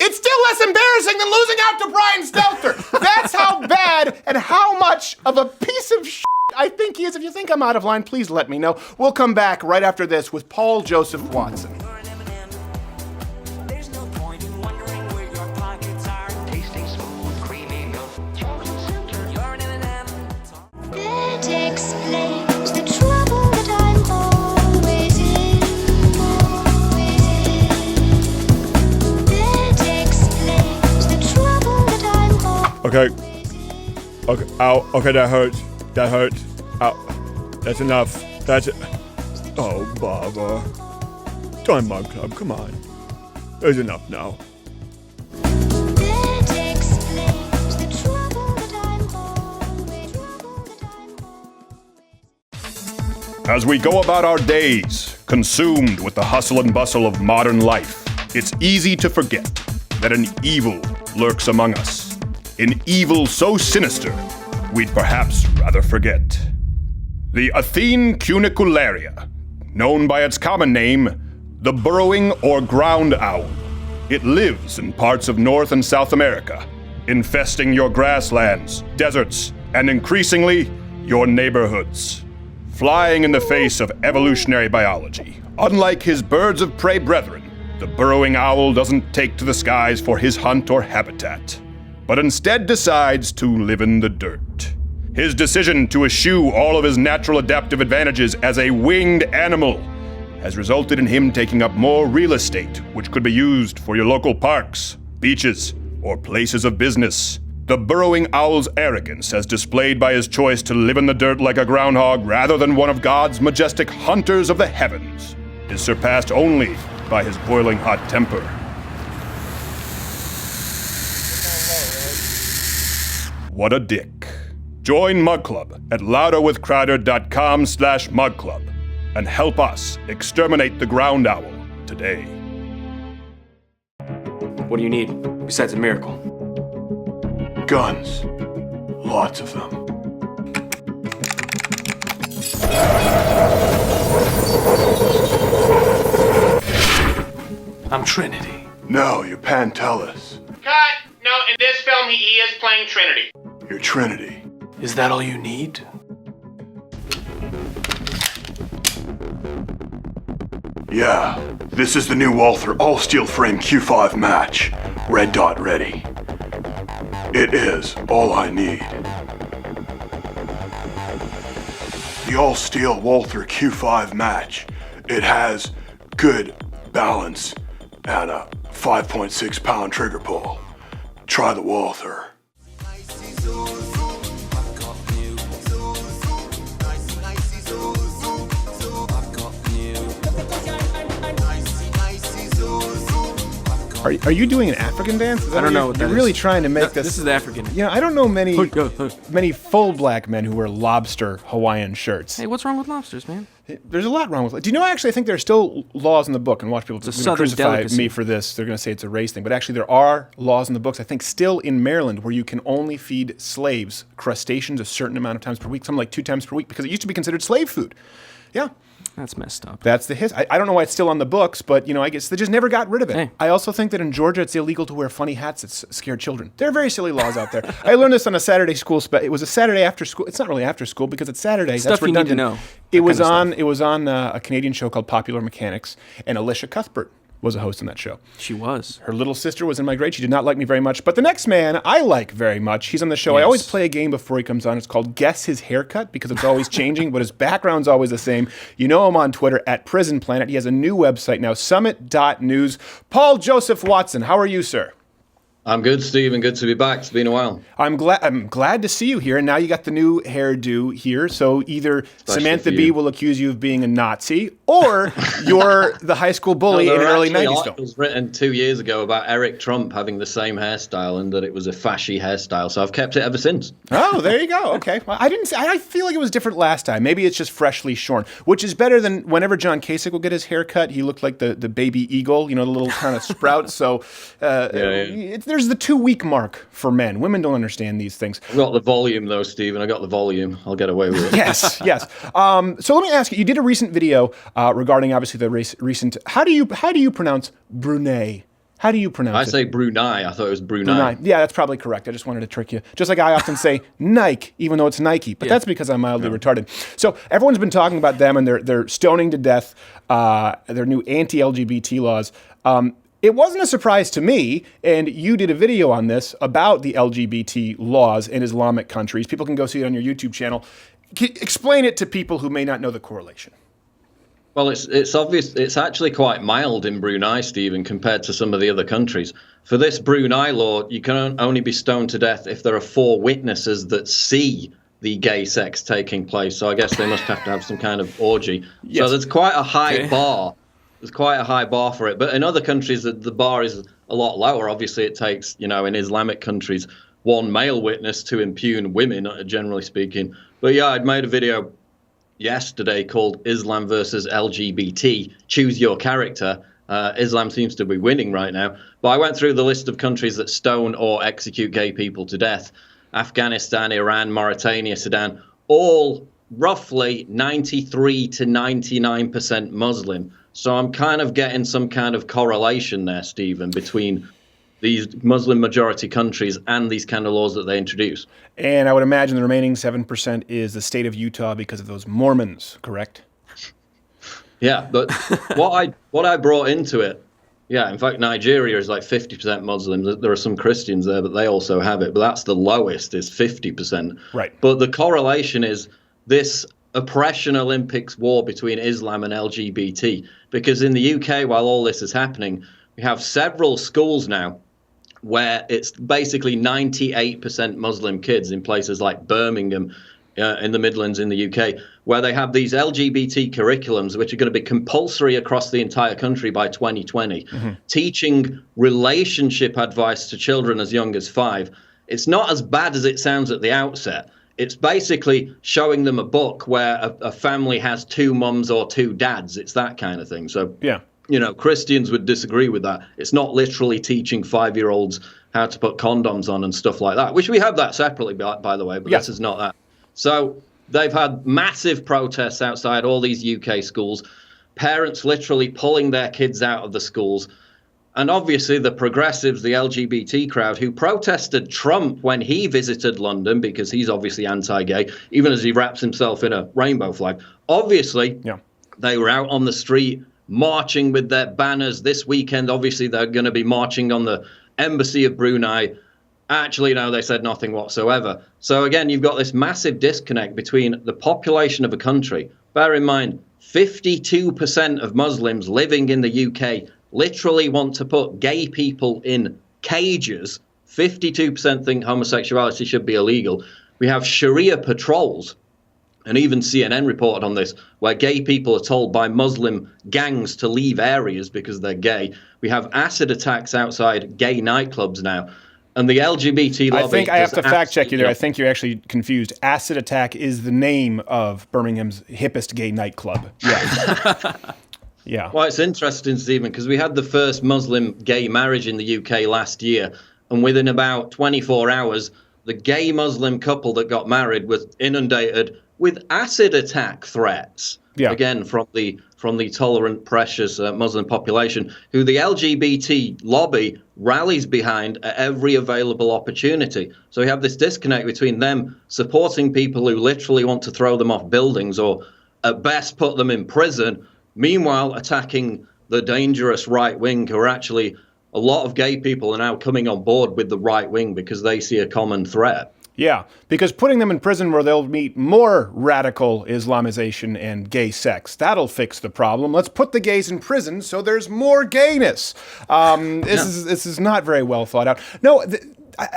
It's still less embarrassing than losing out to Brian Stelter. That's how bad and how much of a piece of shit I think he is. If you think I'm out of line, please let me know. We'll come back right after this with Paul Joseph Watson. Okay. Ow. Okay, that hurts. Ow. That's enough. That's it. Oh, Baba. Join Mug Club. Come on. There's enough now. As we go about our days, consumed with the hustle and bustle of modern life, it's easy to forget that an evil lurks among us. An evil so sinister, we'd perhaps rather forget. The Athene cunicularia, known by its common name, the burrowing or ground owl. It lives in parts of North and South America, infesting your grasslands, deserts, and increasingly, your neighborhoods. Flying in the face of evolutionary biology, unlike his birds of prey brethren, the burrowing owl doesn't take to the skies for his hunt or habitat, but instead decides to live in the dirt. His decision to eschew all of his natural adaptive advantages as a winged animal has resulted in him taking up more real estate, which could be used for your local parks, beaches, or places of business. The burrowing owl's arrogance, as displayed by his choice to live in the dirt like a groundhog rather than one of God's majestic hunters of the heavens, is surpassed only by his boiling hot temper. What a dick. Join Mug Club at louderwithcrowder.com/mugclub and help us exterminate the ground owl today. What do you need besides a miracle? Guns. Lots of them. I'm Trinity. No, you're Pantelis. Cut! No, in this film, he is playing Trinity. You're Trinity. Is that all you need? Yeah, this is the new Walther all-steel frame Q5 match. Red dot ready. It is all I need. The all-steel Walther Q5 match. It has good balance, and a 5.6 pound trigger pull. Try the Walther. Are you doing an African dance? I don't know what that You're is. really trying to make this. This is African. Yeah, I don't know many full black men who wear lobster Hawaiian shirts. Hey, what's wrong with lobsters, man? There's a lot wrong with it. Do you know, actually, I think there's still laws in the book, and watch people crucify delicacy. me for this. They're going to say it's a race thing. But actually, there are laws in the books, I think, still in Maryland, where you can only feed slaves crustaceans a certain amount of times per week, something like 2 times per week, because it used to be considered slave food. Yeah. That's messed up. That's the history. I don't know why it's still on the books, but, you know, I guess they just never got rid of it. Hey. I also think that in Georgia, it's illegal to wear funny hats that scare children. There are very silly laws out there. I learned this on a Saturday school. It was a Saturday after school. It's not really after school because it's Saturday. Stuff That's you need to redundant. know. It was on a Canadian show called Popular Mechanics, and Alicia Cuthbert was a host on that show. She was. Her little sister was in my grade. She did not like me very much. But the next man I like very much. He's on the show. Yes. I always play a game before he comes on. It's called Guess His Haircut because it's always changing, but his background's always the same. You know him on Twitter at Prison Planet. He has a new website now, summit.news. Paul Joseph Watson, how are you, sir? I'm good, Stephen. Good to be back. It's been a while. I'm glad to see you here. And now you got the new hairdo here. So either Samantha Bee will accuse you of being a Nazi, or you're the high school bully in an early 90s film. It was written 2 years ago about Eric Trump having the same hairstyle and that it was a fashy hairstyle. So I've kept it ever since. Oh, there you go. Okay. Well, I feel like it was different last time. Maybe it's just freshly shorn, which is better than whenever John Kasich will get his hair cut. He looked like the baby eagle, you know, the little kind of sprout. So there's the 2-week mark for men. Women don't understand these things. I've got the volume, though, Stephen. I got the volume. I'll get away with it. Yes. So let me ask you. You did a recent video regarding obviously the recent. How do you pronounce Brunei? How do you pronounce it? I say Brunei. I thought it was Brunei. Yeah, that's probably correct. I just wanted to trick you. Just like I often say Nike, even though it's Nike. But that's because I'm mildly retarded. So everyone's been talking about them and they're stoning to death their new anti-LGBT laws. It wasn't a surprise to me, and you did a video on this about the LGBT laws in Islamic countries. People can go see it on your YouTube channel. Explain it to people who may not know the correlation. Well, it's obvious. It's actually quite mild in Brunei, Stephen, compared to some of the other countries. For this Brunei law, you can only be stoned to death if there are 4 witnesses that see the gay sex taking place. So I guess they must have to have some kind of orgy. Yes. So there's quite a high bar. There's quite a high bar for it. But in other countries, the bar is a lot lower. Obviously, it takes, in Islamic countries, 1 male witness to impugn women, generally speaking. But yeah, I'd made a video yesterday called Islam versus LGBT, Choose Your Character. Islam seems to be winning right now. But I went through the list of countries that stone or execute gay people to death. Afghanistan, Iran, Mauritania, Sudan, all roughly 93 to 99% Muslim. So I'm kind of getting some kind of correlation there, Stephen, between these Muslim majority countries and these kind of laws that they introduce. And I would imagine the remaining 7% is the state of Utah because of those Mormons, correct? Yeah, but what I brought into it, in fact, Nigeria is like 50% Muslims. There are some Christians there, but they also have it. But that's the lowest, is 50%. Right. But the correlation is this oppression Olympics war between Islam and LGBT. Because in the UK, while all this is happening, we have several schools now where it's basically 98% Muslim kids in places like Birmingham, in the Midlands in the UK, where they have these LGBT curriculums, which are going to be compulsory across the entire country by 2020, teaching relationship advice to children as young as 5. It's not as bad as it sounds at the outset. It's basically showing them a book where a family has 2 mums or 2 dads. It's that kind of thing. So, Christians would disagree with that. It's not literally teaching 5-year-olds how to put condoms on and stuff like that, which we have that separately, by the way, but this is not that. So they've had massive protests outside all these UK schools, parents literally pulling their kids out of the schools. And obviously the progressives, the LGBT crowd, who protested Trump when he visited London, because he's obviously anti-gay, even as he wraps himself in a rainbow flag. Obviously, they were out on the street marching with their banners. This weekend, obviously, they're going to be marching on the embassy of Brunei. Actually, no, they said nothing whatsoever. So again, you've got this massive disconnect between the population of a country, Bear in mind, 52% of Muslims living in the UK literally want to put gay people in cages. 52% think homosexuality should be illegal. We have Sharia patrols, and even CNN reported on this, where gay people are told by Muslim gangs to leave areas because they're gay. We have acid attacks outside gay nightclubs now. And the LGBT lobby... I think I have to fact check you there. I think you're actually confused. Acid Attack is the name of Birmingham's hippest gay nightclub. Yeah. Yeah. Well, it's interesting, Stephen, because we had the first Muslim gay marriage in the UK last year, and within about 24 hours, the gay Muslim couple that got married was inundated with acid attack threats. Yeah. Again, from the tolerant, precious Muslim population, who the LGBT lobby rallies behind at every available opportunity. So we have this disconnect between them supporting people who literally want to throw them off buildings or at best put them in prison, meanwhile attacking the dangerous right wing, who are actually, a lot of gay people are now coming on board with the right wing because they see a common threat. Yeah, because putting them in prison where they'll meet more radical Islamization and gay sex, that'll fix the problem. Let's put the gays in prison so there's more gayness. This is not very well thought out. No,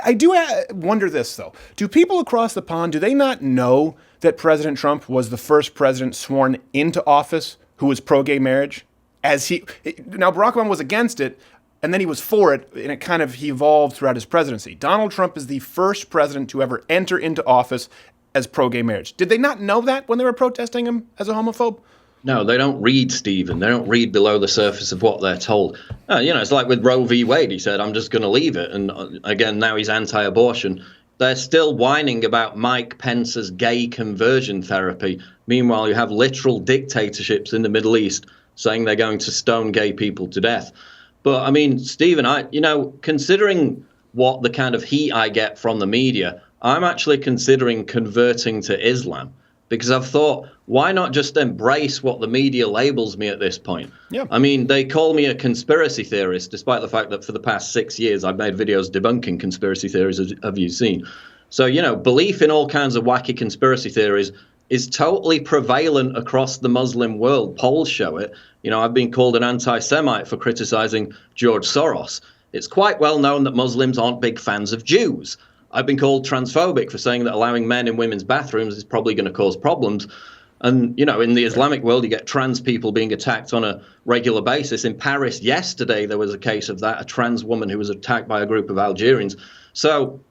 I do wonder this, though. Do people across the pond, do they not know that President Trump was the first president sworn into office who was pro-gay marriage? Now, Barack Obama was against it, and then he was for it, and he evolved throughout his presidency. Donald Trump is the first president to ever enter into office as pro-gay marriage. Did they not know that when they were protesting him as a homophobe? No, they don't read, Stephen. They don't read below the surface of what they're told. It's like with Roe v. Wade. He said, I'm just going to leave it. And again, now he's anti-abortion. They're still whining about Mike Pence's gay conversion therapy. Meanwhile, you have literal dictatorships in the Middle East saying they're going to stone gay people to death. But I mean, Stephen, considering what the kind of heat I get from the media, I'm actually considering converting to Islam because I've thought, why not just embrace what the media labels me at this point? Yeah. I mean, they call me a conspiracy theorist, despite the fact that for the past 6 years, I've made videos debunking conspiracy theories, as have you seen. So, belief in all kinds of wacky conspiracy theories is totally prevalent across the Muslim world. Polls show it. I've been called an anti-Semite for criticizing George Soros. It's quite well known that Muslims aren't big fans of Jews. I've been called transphobic for saying that allowing men in women's bathrooms is probably going to cause problems. And, in the Islamic world, you get trans people being attacked on a regular basis. In Paris yesterday, there was a case of that, a trans woman who was attacked by a group of Algerians. So,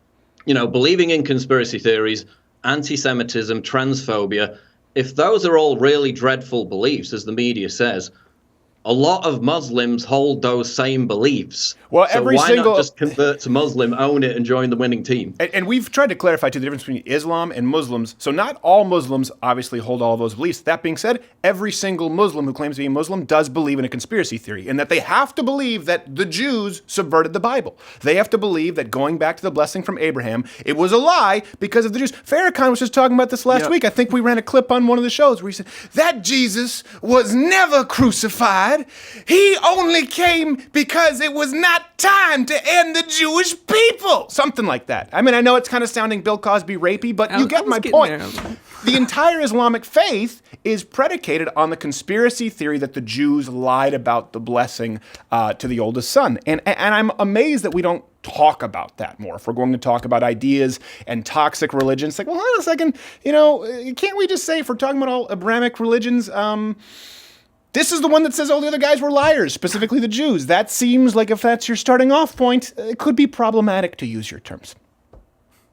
believing in conspiracy theories, anti-Semitism, transphobia, if those are all really dreadful beliefs, as the media says, a lot of Muslims hold those same beliefs. Well, so why not just convert to Muslim, own it, and join the winning team? And we've tried to clarify, too, the difference between Islam and Muslims. So not all Muslims obviously hold all of those beliefs. That being said, every single Muslim who claims to be a Muslim does believe in a conspiracy theory, and that they have to believe that the Jews subverted the Bible. They have to believe that going back to the blessing from Abraham, it was a lie because of the Jews. Farrakhan was just talking about this last week. I think we ran a clip on one of the shows where he said, that Jesus was never crucified. He only came because it was not time to end the Jewish people. Something like that. I mean, I know it's kind of sounding Bill Cosby rapey, but you get my point. The entire Islamic faith is predicated on the conspiracy theory that the Jews lied about the blessing to the oldest son. And I'm amazed that we don't talk about that more. If we're going to talk about ideas and toxic religions, like, well, hold on a second, can't we just say, if we're talking about all Abrahamic religions, this is the one that says all the other guys were liars, specifically the Jews. That seems like, if that's your starting off point, it could be problematic, to use your terms.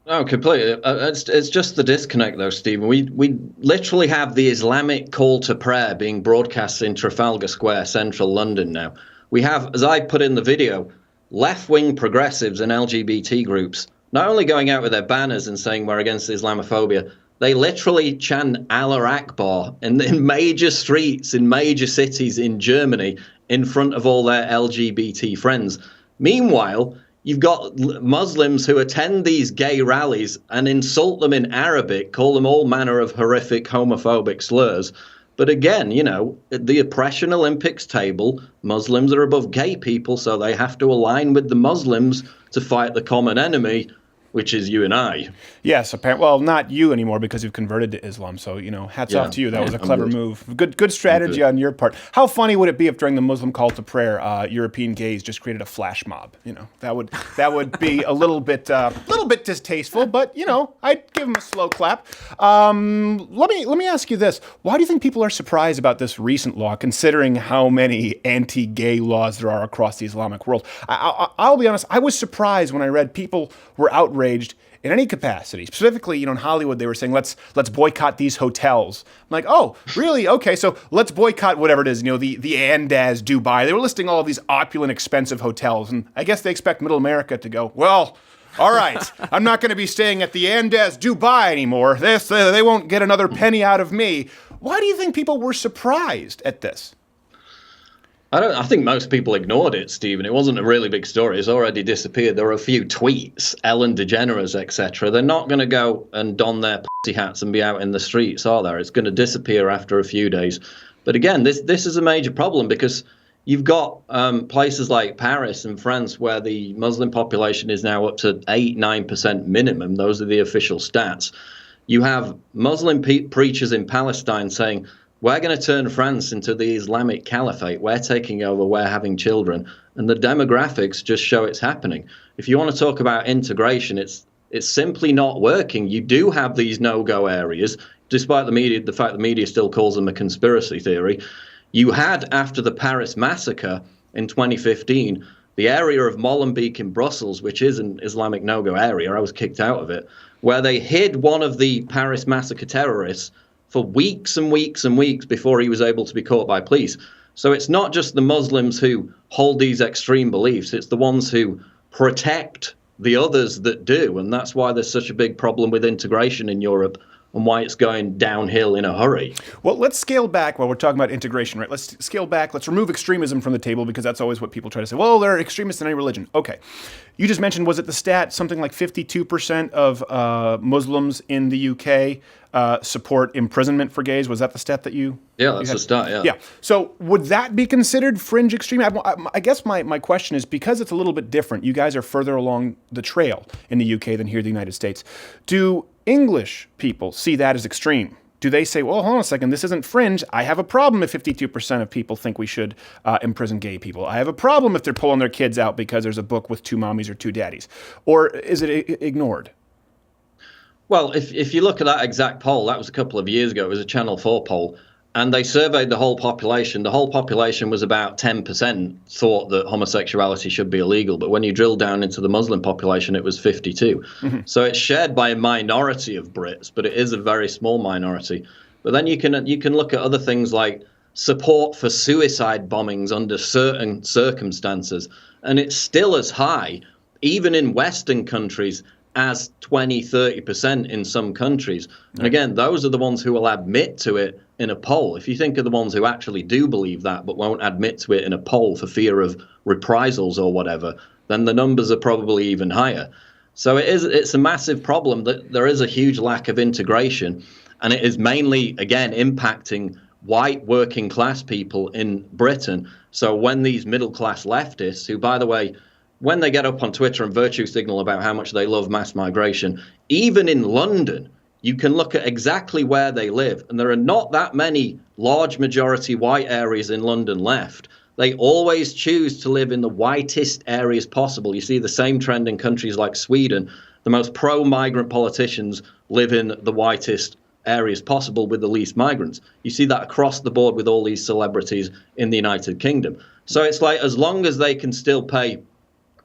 No, completely. It's just the disconnect, though, Stephen. We literally have the Islamic call to prayer being broadcast in Trafalgar Square, central London now. We have, as I put in the video, left-wing progressives and LGBT groups not only going out with their banners and saying we're against Islamophobia, they literally chant Allah Akbar in major streets, in major cities in Germany, in front of all their LGBT friends. Meanwhile, you've got Muslims who attend these gay rallies and insult them in Arabic, call them all manner of horrific homophobic slurs. But again, at the oppression Olympics table, Muslims are above gay people, so they have to align with the Muslims to fight the common enemy. which is you and I. Yes, apparently. Well, not you anymore because you've converted to Islam. So, hats off to you. That was a clever move. Good strategy on your part. How funny would it be if during the Muslim call to prayer, European gays just created a flash mob? That would be a little bit distasteful, but I'd give them a slow clap. Let me ask you this: why do you think people are surprised about this recent law, considering how many anti-gay laws there are across the Islamic world? I'll be honest. I was surprised when I read people were outraged in any capacity. Specifically, in Hollywood, they were saying, let's boycott these hotels. I'm like, oh, really? Okay, so let's boycott whatever it is, the Andaz Dubai. They were listing all of these opulent, expensive hotels, and I guess they expect Middle America to go, well, all right, I'm not going to be staying at the Andaz Dubai anymore. They won't get another penny out of me. Why do you think people were surprised at this? I think most people ignored it, Stephen. It wasn't a really big story. It's already disappeared. There were a few tweets, Ellen DeGeneres, etc. They're not going to go and don their pussy hats and be out in the streets, are they? It's going to disappear after a few days. But again, this is a major problem because you've got places like Paris and France where the Muslim population is now up to 8-9% minimum. Those are the official stats. You have Muslim preachers in Palestine saying, we're going to turn France into the Islamic Caliphate. We're taking over. We're having children. And the demographics just show it's happening. If you want to talk about integration, it's simply not working. You do have these no-go areas, despite the fact the media still calls them a conspiracy theory. You had, after the Paris massacre in 2015, the area of Molenbeek in Brussels, which is an Islamic no-go area, I was kicked out of it, where they hid one of the Paris massacre terrorists for weeks and weeks and weeks before he was able to be caught by police. So it's not just the Muslims who hold these extreme beliefs, it's the ones who protect the others that do. And that's why there's such a big problem with integration in Europe and why it's going downhill in a hurry. Well, let's scale back while we're talking about integration, right? Let's scale back. Let's remove extremism from the table because that's always what people try to say. Well, there are extremists in any religion. Okay. You just mentioned, was it the stat, something like 52% of Muslims in the UK support imprisonment for gays? Was that the stat that you... Yeah, that's the stat, yeah. Yeah. So would that be considered fringe extreme? I guess my question is, because it's a little bit different, you guys are further along the trail in the UK than here in the United States. Do English people see that as extreme? Do they say, well, hold on a second, this isn't fringe. I have a problem if 52% of people think we should imprison gay people. I have a problem if they're pulling their kids out because there's a book with 2 mommies or 2 daddies. Or is it ignored? Well, if you look at that exact poll, that was a couple of years ago. It was a Channel 4 poll. And they surveyed the whole population. The whole population was about 10% thought that homosexuality should be illegal. But when you drill down into the Muslim population, it was 52. Mm-hmm. So it's shared by a minority of Brits, but it is a very small minority. But then you can look at other things like support for suicide bombings under certain circumstances. And it's still as high, even in Western countries, as 20-30% in some countries. And again, those are the ones who will admit to it in a poll. If you think of the ones who actually do believe that but won't admit to it in a poll for fear of reprisals or whatever, then the numbers are probably even higher. So it's a massive problem that there is a huge lack of integration, and it is mainly, again, impacting white working class people in Britain. So when these middle class leftists, who, by the way, when they get up on Twitter and virtue signal about how much they love mass migration, even in London, you can look at exactly where they live. And there are not that many large majority white areas in London left. They always choose to live in the whitest areas possible. You see the same trend in countries like Sweden. The most pro-migrant politicians live in the whitest areas possible with the least migrants. You see that across the board with all these celebrities in the United Kingdom. So it's like, as long as they can still pay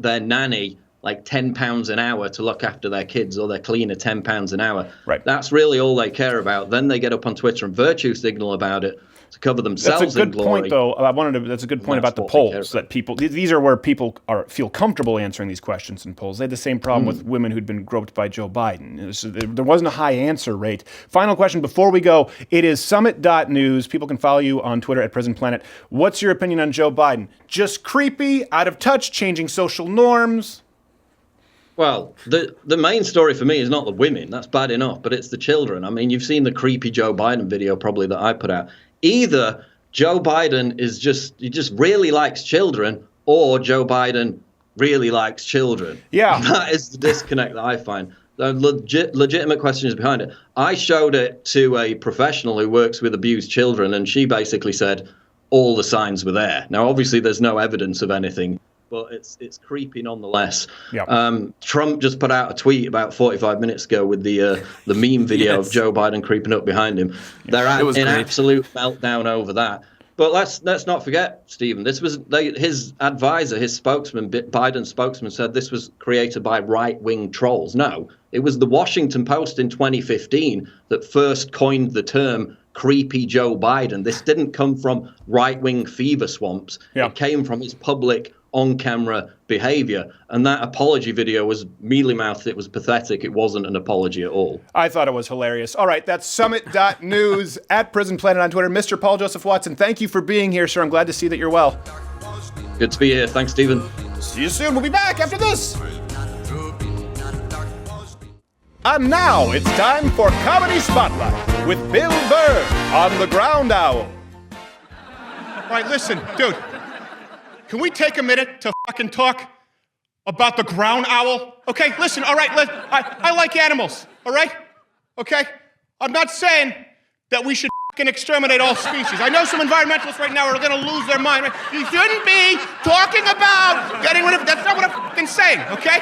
their nanny like £10 an hour to look after their kids, or their cleaner £10 an hour. Right. That's really all they care about. Then they get up on Twitter and virtue signal about it to cover themselves in glory. That's a good point, though. That's a good point about the polls. That people, these are where people feel comfortable answering these questions in polls. They had the same problem with women who'd been groped by Joe Biden. There wasn't a high answer rate. Final question before we go. It is summit.news. People can follow you on Twitter at Prison Planet. What's your opinion on Joe Biden? Just creepy, out of touch, changing social norms? Well, the main story for me is not the women. That's bad enough, but it's the children. I mean, you've seen the creepy Joe Biden video probably that I put out. Either Joe Biden he just really likes children, or Joe Biden really likes children. Yeah. That is the disconnect that I find. The legitimate question is behind it. I showed it to a professional who works with abused children, and she basically said all the signs were there. Now, obviously, there's no evidence of anything, but it's creepy nonetheless. Yeah. Trump just put out a tweet about 45 minutes ago with the meme video of Joe Biden creeping up behind him. They're in absolute meltdown over that. But let's not forget, Stephen, this was his advisor, his spokesman, Biden's spokesman, said this was created by right-wing trolls. No, it was the Washington Post in 2015 that first coined the term creepy Joe Biden. This didn't come from right-wing fever swamps. Yeah. It came from his public on-camera behavior, and that apology video was mealy-mouthed. It was pathetic. It wasn't an apology at all. I thought it was hilarious. All right, that's summit.news at Prison Planet on Twitter. Mr. Paul Joseph Watson, thank you for being here, sir. I'm glad to see that you're well. Good to be here. Thanks, Stephen. See you soon. We'll be back after this. And now it's time for Comedy Spotlight with Bill Burr on The Ground Owl. All right, listen, dude. Can we take a minute to fucking talk about the ground owl? Okay, listen, all right, I like animals, all right? Okay? I'm not saying that we should fucking exterminate all species. I know some environmentalists right now are gonna lose their mind. Right? You shouldn't be talking about getting rid of, that's not what I'm fucking saying, okay?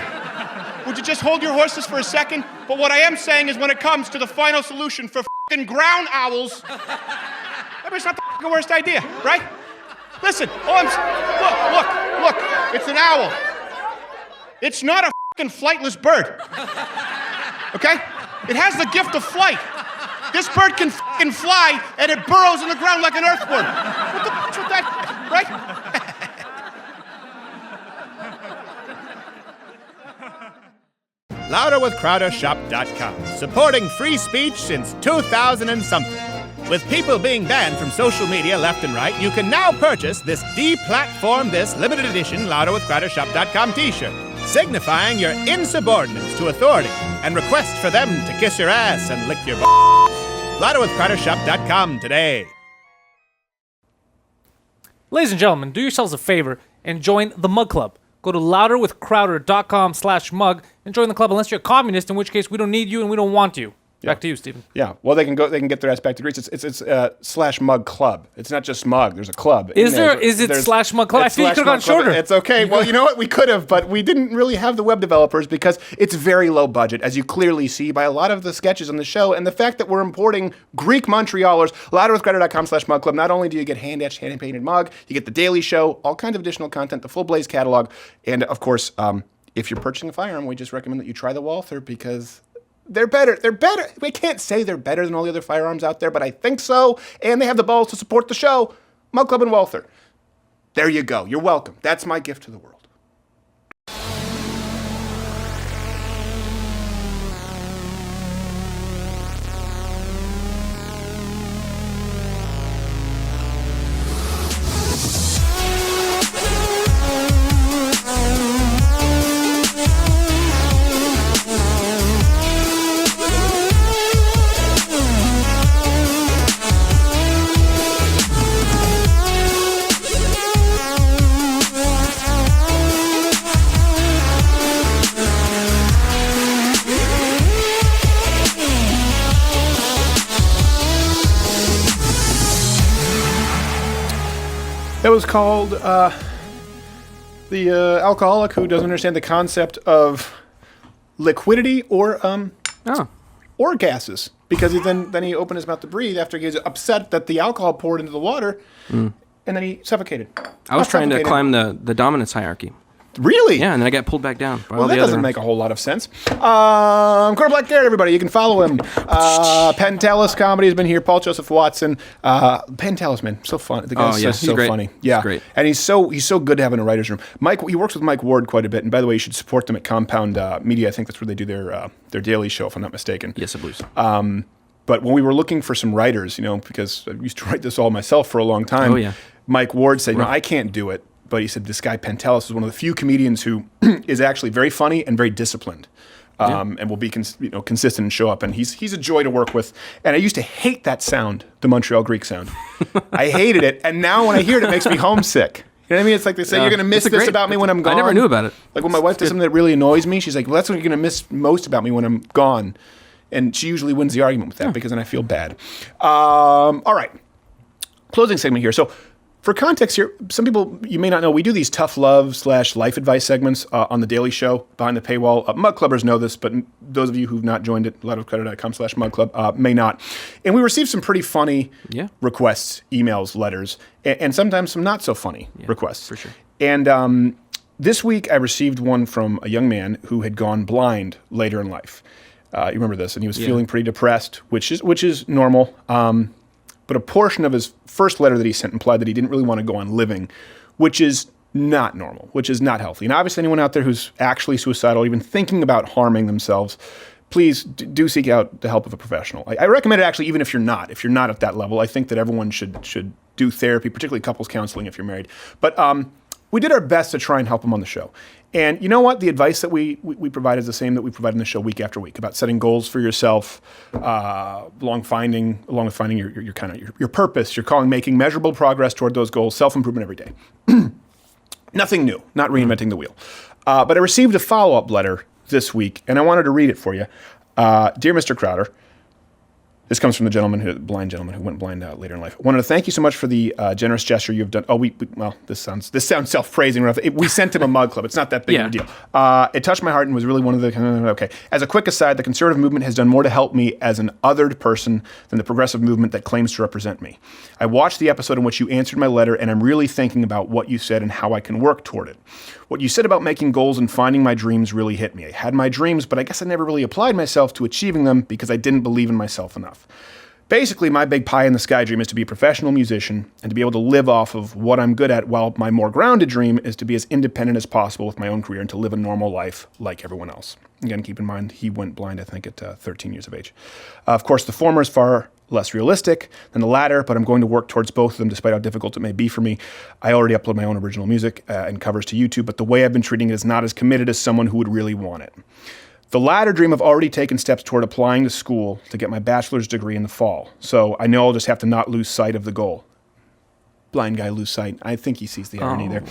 Would you just hold your horses for a second? But what I am saying is when it comes to the final solution for fucking ground owls, maybe it's not the fucking worst idea, right? Listen, look, it's an owl. It's not a fucking flightless bird. Okay? It has the gift of flight. This bird can fucking fly and it burrows in the ground like an earthworm. What the fuck's with that, right? LouderWithCrowderShop.com, supporting free speech since 2000 and something. With people being banned from social media left and right, you can now purchase this deplatform this limited edition LouderWithCrowderShop.com t-shirt, signifying your insubordinance to authority and request for them to kiss your ass and lick your balls. LouderWithCrowderShop.com today. Ladies and gentlemen, do yourselves a favor and join the Mug Club. Go to louderwithcrowder.com/mug and join the club unless you're a communist, in which case we don't need you and we don't want you. Back to you, Stephen. Yeah. Well, they can get their ass back to Greece. It's /mug club. It's not just mug. There's a club. Is it /mug club? I feel you could have gone shorter. It's okay. Well, you know what? We could have, but we didn't really have the web developers because it's very low budget, as you clearly see by a lot of the sketches on the show. And the fact that we're importing Greek Montrealers, louderwithcrowder.com/mug club. Not only do you get hand-etched, hand-painted mug, you get the Daily Show, all kinds of additional content, the full Blaze catalog. And of course, if you're purchasing a firearm, we just recommend that you try the Walther because they're better. They're better. We can't say they're better than all the other firearms out there, but I think so. And they have the balls to support the show. Mug Club and Walther. There you go. You're welcome. That's my gift to the world. That was called the alcoholic who doesn't understand the concept of liquidity or gases, because then he opened his mouth to breathe after he was upset that the alcohol poured into the water, and then he suffocated. I was trying to climb the dominance hierarchy. Really? Yeah, and then I got pulled back down. Well, that doesn't make a whole lot of sense. Quarter Black Garrett, everybody. You can follow him. Pantelis Comedy has been here. Paul Joseph Watson. Pantelis, man, so fun. The guy's so great. funny. Yeah, he's great. And he's so good to have in a writer's room. Mike, he works with Mike Ward quite a bit. And by the way, you should support them at Compound Media. I think that's where they do their daily show, if I'm not mistaken. Yes, I believe so. But when we were looking for some writers, because I used to write this all myself for a long time. Oh, yeah. Mike Ward said, I can't do it. But he said this guy Pantelis is one of the few comedians who is actually very funny and very disciplined, and will be consistent and show up. And he's a joy to work with. And I used to hate that sound, the Montreal Greek sound. I hated it, and now when I hear it, it makes me homesick. You know what I mean? It's like they say, you're going to miss this about me when I'm gone. I never knew about it. Like when my wife does something that really annoys me, she's like, well, that's what you're going to miss most about me when I'm gone. And she usually wins the argument with that because then I feel bad. All right. Closing segment here. So for context here, some people you may not know, we do these tough love / life advice segments on the Daily Show behind the paywall. Mug Clubbers know this, but those of you who've not joined it, loudofcredit.com/mugclub may not. And we received some pretty funny requests, emails, letters, and sometimes some not so funny requests. For sure. And this week I received one from a young man who had gone blind later in life. You remember this, and he was feeling pretty depressed, which is normal. But a portion of his first letter that he sent implied that he didn't really want to go on living, which is not normal, which is not healthy. And obviously anyone out there who's actually suicidal, even thinking about harming themselves, please do seek out the help of a professional. I recommend it actually even if you're not at that level. I think that everyone should do therapy, particularly couples counseling if you're married. But we did our best to try and help him on the show. And you know what? The advice that we provide is the same that we provide in the show week after week about setting goals for yourself, along with finding your purpose, your calling, making measurable progress toward those goals, self-improvement every day. Nothing new, not reinventing the wheel. But I received a follow-up letter this week, and I wanted to read it for you. Dear Mr. Crowder, this comes from the blind gentleman who went blind later in life. I wanted to thank you so much for the generous gesture you've done. Well, this sounds self-praising. We sent him a mug club. It's not that big of a deal. It touched my heart and was really one of the... Okay. As a quick aside, the conservative movement has done more to help me as an othered person than the progressive movement that claims to represent me. I watched the episode in which you answered my letter, and I'm really thinking about what you said and how I can work toward it. What you said about making goals and finding my dreams really hit me. I had my dreams, but I guess I never really applied myself to achieving them because I didn't believe in myself enough. Basically, my big pie in the sky dream is to be a professional musician and to be able to live off of what I'm good at, while my more grounded dream is to be as independent as possible with my own career and to live a normal life like everyone else. Again, keep in mind, he went blind, I think, at 13 years of age. Of course, the former is far less realistic than the latter, but I'm going to work towards both of them despite how difficult it may be for me. I already upload my own original music and covers to YouTube, but the way I've been treating it is not as committed as someone who would really want it. The latter dream, I've already taken steps toward applying to school to get my bachelor's degree in the fall. So I know I'll just have to not lose sight of the goal. Blind guy lose sight. I think he sees the irony there.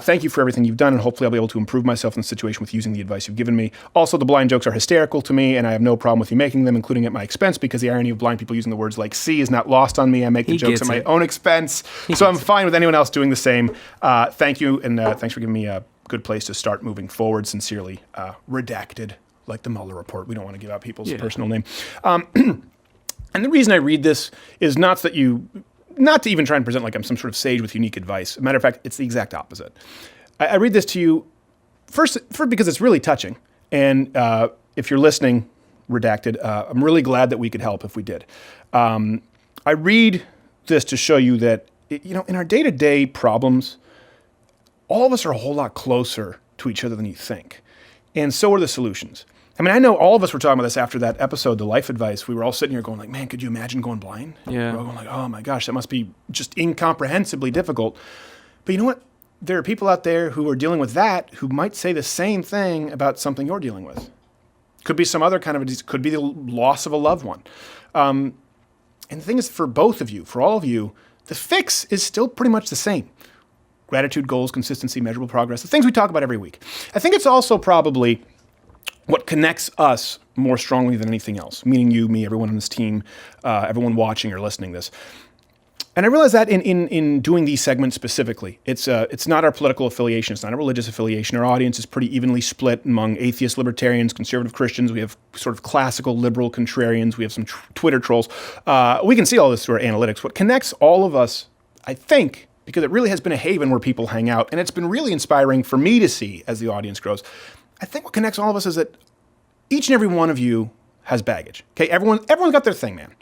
Thank you for everything you've done, and hopefully I'll be able to improve myself in the situation with using the advice you've given me. Also, the blind jokes are hysterical to me, and I have no problem with you making them, including at my expense, because the irony of blind people using the words like "see" is not lost on me. I make the jokes at my own expense, so I'm fine with anyone else doing the same. Thank you, and thanks for giving me a good place to start moving forward. Sincerely, redacted, like the Mueller report. We don't want to give out people's personal name. And the reason I read this is not to even try and present like I'm some sort of sage with unique advice. As a matter of fact, it's the exact opposite. I read this to you first because it's really touching. And if you're listening, redacted, I'm really glad that we could help if we did. I read this to show you that, in our day-to-day problems, all of us are a whole lot closer to each other than you think. And so are the solutions. I mean, I know all of us were talking about this after that episode, the life advice. We were all sitting here going like, man, could you imagine going blind? Yeah. We're all going like, oh my gosh, that must be just incomprehensibly difficult. But you know what? There are people out there who are dealing with that who might say the same thing about something you're dealing with. Could be some other kind of disease. Could be the loss of a loved one. And the thing is, for both of you, for all of you, the fix is still pretty much the same. Gratitude, goals, consistency, measurable progress, the things we talk about every week. I think it's also probably what connects us more strongly than anything else, meaning you, me, everyone on this team, everyone watching or listening to this. And I realize that in doing these segments specifically, it's not our political affiliation, it's not a religious affiliation. Our audience is pretty evenly split among atheist libertarians, conservative Christians. We have sort of classical liberal contrarians. We have some Twitter trolls. We can see all this through our analytics. What connects all of us, I think, because it really has been a haven where people hang out, and it's been really inspiring for me to see as the audience grows. I think what connects all of us is that each and every one of you has baggage. Okay, everyone's got their thing, man.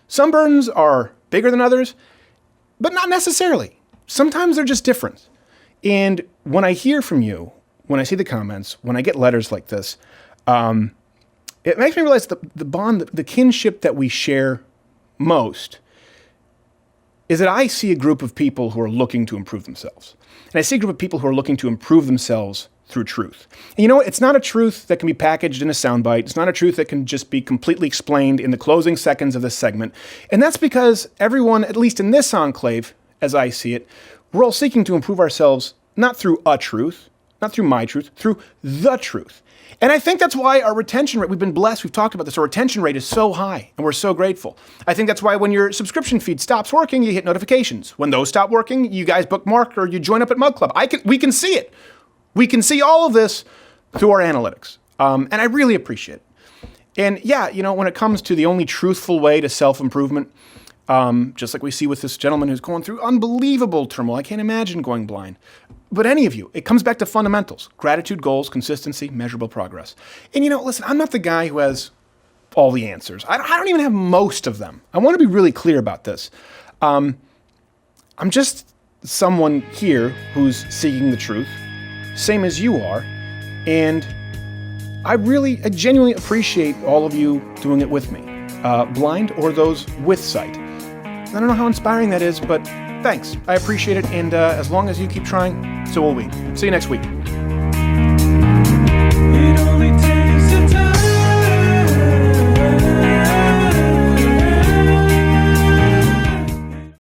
Some burdens are bigger than others, but not necessarily. Sometimes they're just different. And when I hear from you, when I see the comments, when I get letters like this, it makes me realize the bond, the kinship that we share most is that I see a group of people who are looking to improve themselves. And I see a group of people who are looking to improve themselves through truth. And you know what? It's not a truth that can be packaged in a soundbite. It's not a truth that can just be completely explained in the closing seconds of this segment. And that's because everyone, at least in this enclave, as I see it, We're all seeking to improve ourselves, not through a truth, not through my truth, through the truth. And I think that's why our retention rate, we've been blessed, we've talked about this, our retention rate is so high, and we're so grateful. I think that's why when your subscription feed stops working, you hit notifications. When those stop working, you guys bookmark or you join up at Mug Club. We can see it. We can see all of this through our analytics. And I really appreciate it. And yeah, when it comes to the only truthful way to self-improvement, just like we see with this gentleman who's going through unbelievable turmoil, I can't imagine going blind. But any of you, it comes back to fundamentals: gratitude, goals, consistency, measurable progress. And listen, I'm not the guy who has all the answers. I don't even have most of them. I want to be really clear about this. I'm just someone here who's seeking the truth, same as you are. And I genuinely appreciate all of you doing it with me, blind or those with sight. I don't know how inspiring that is, but thanks. I appreciate it, and as long as you keep trying, so will we. See you next week.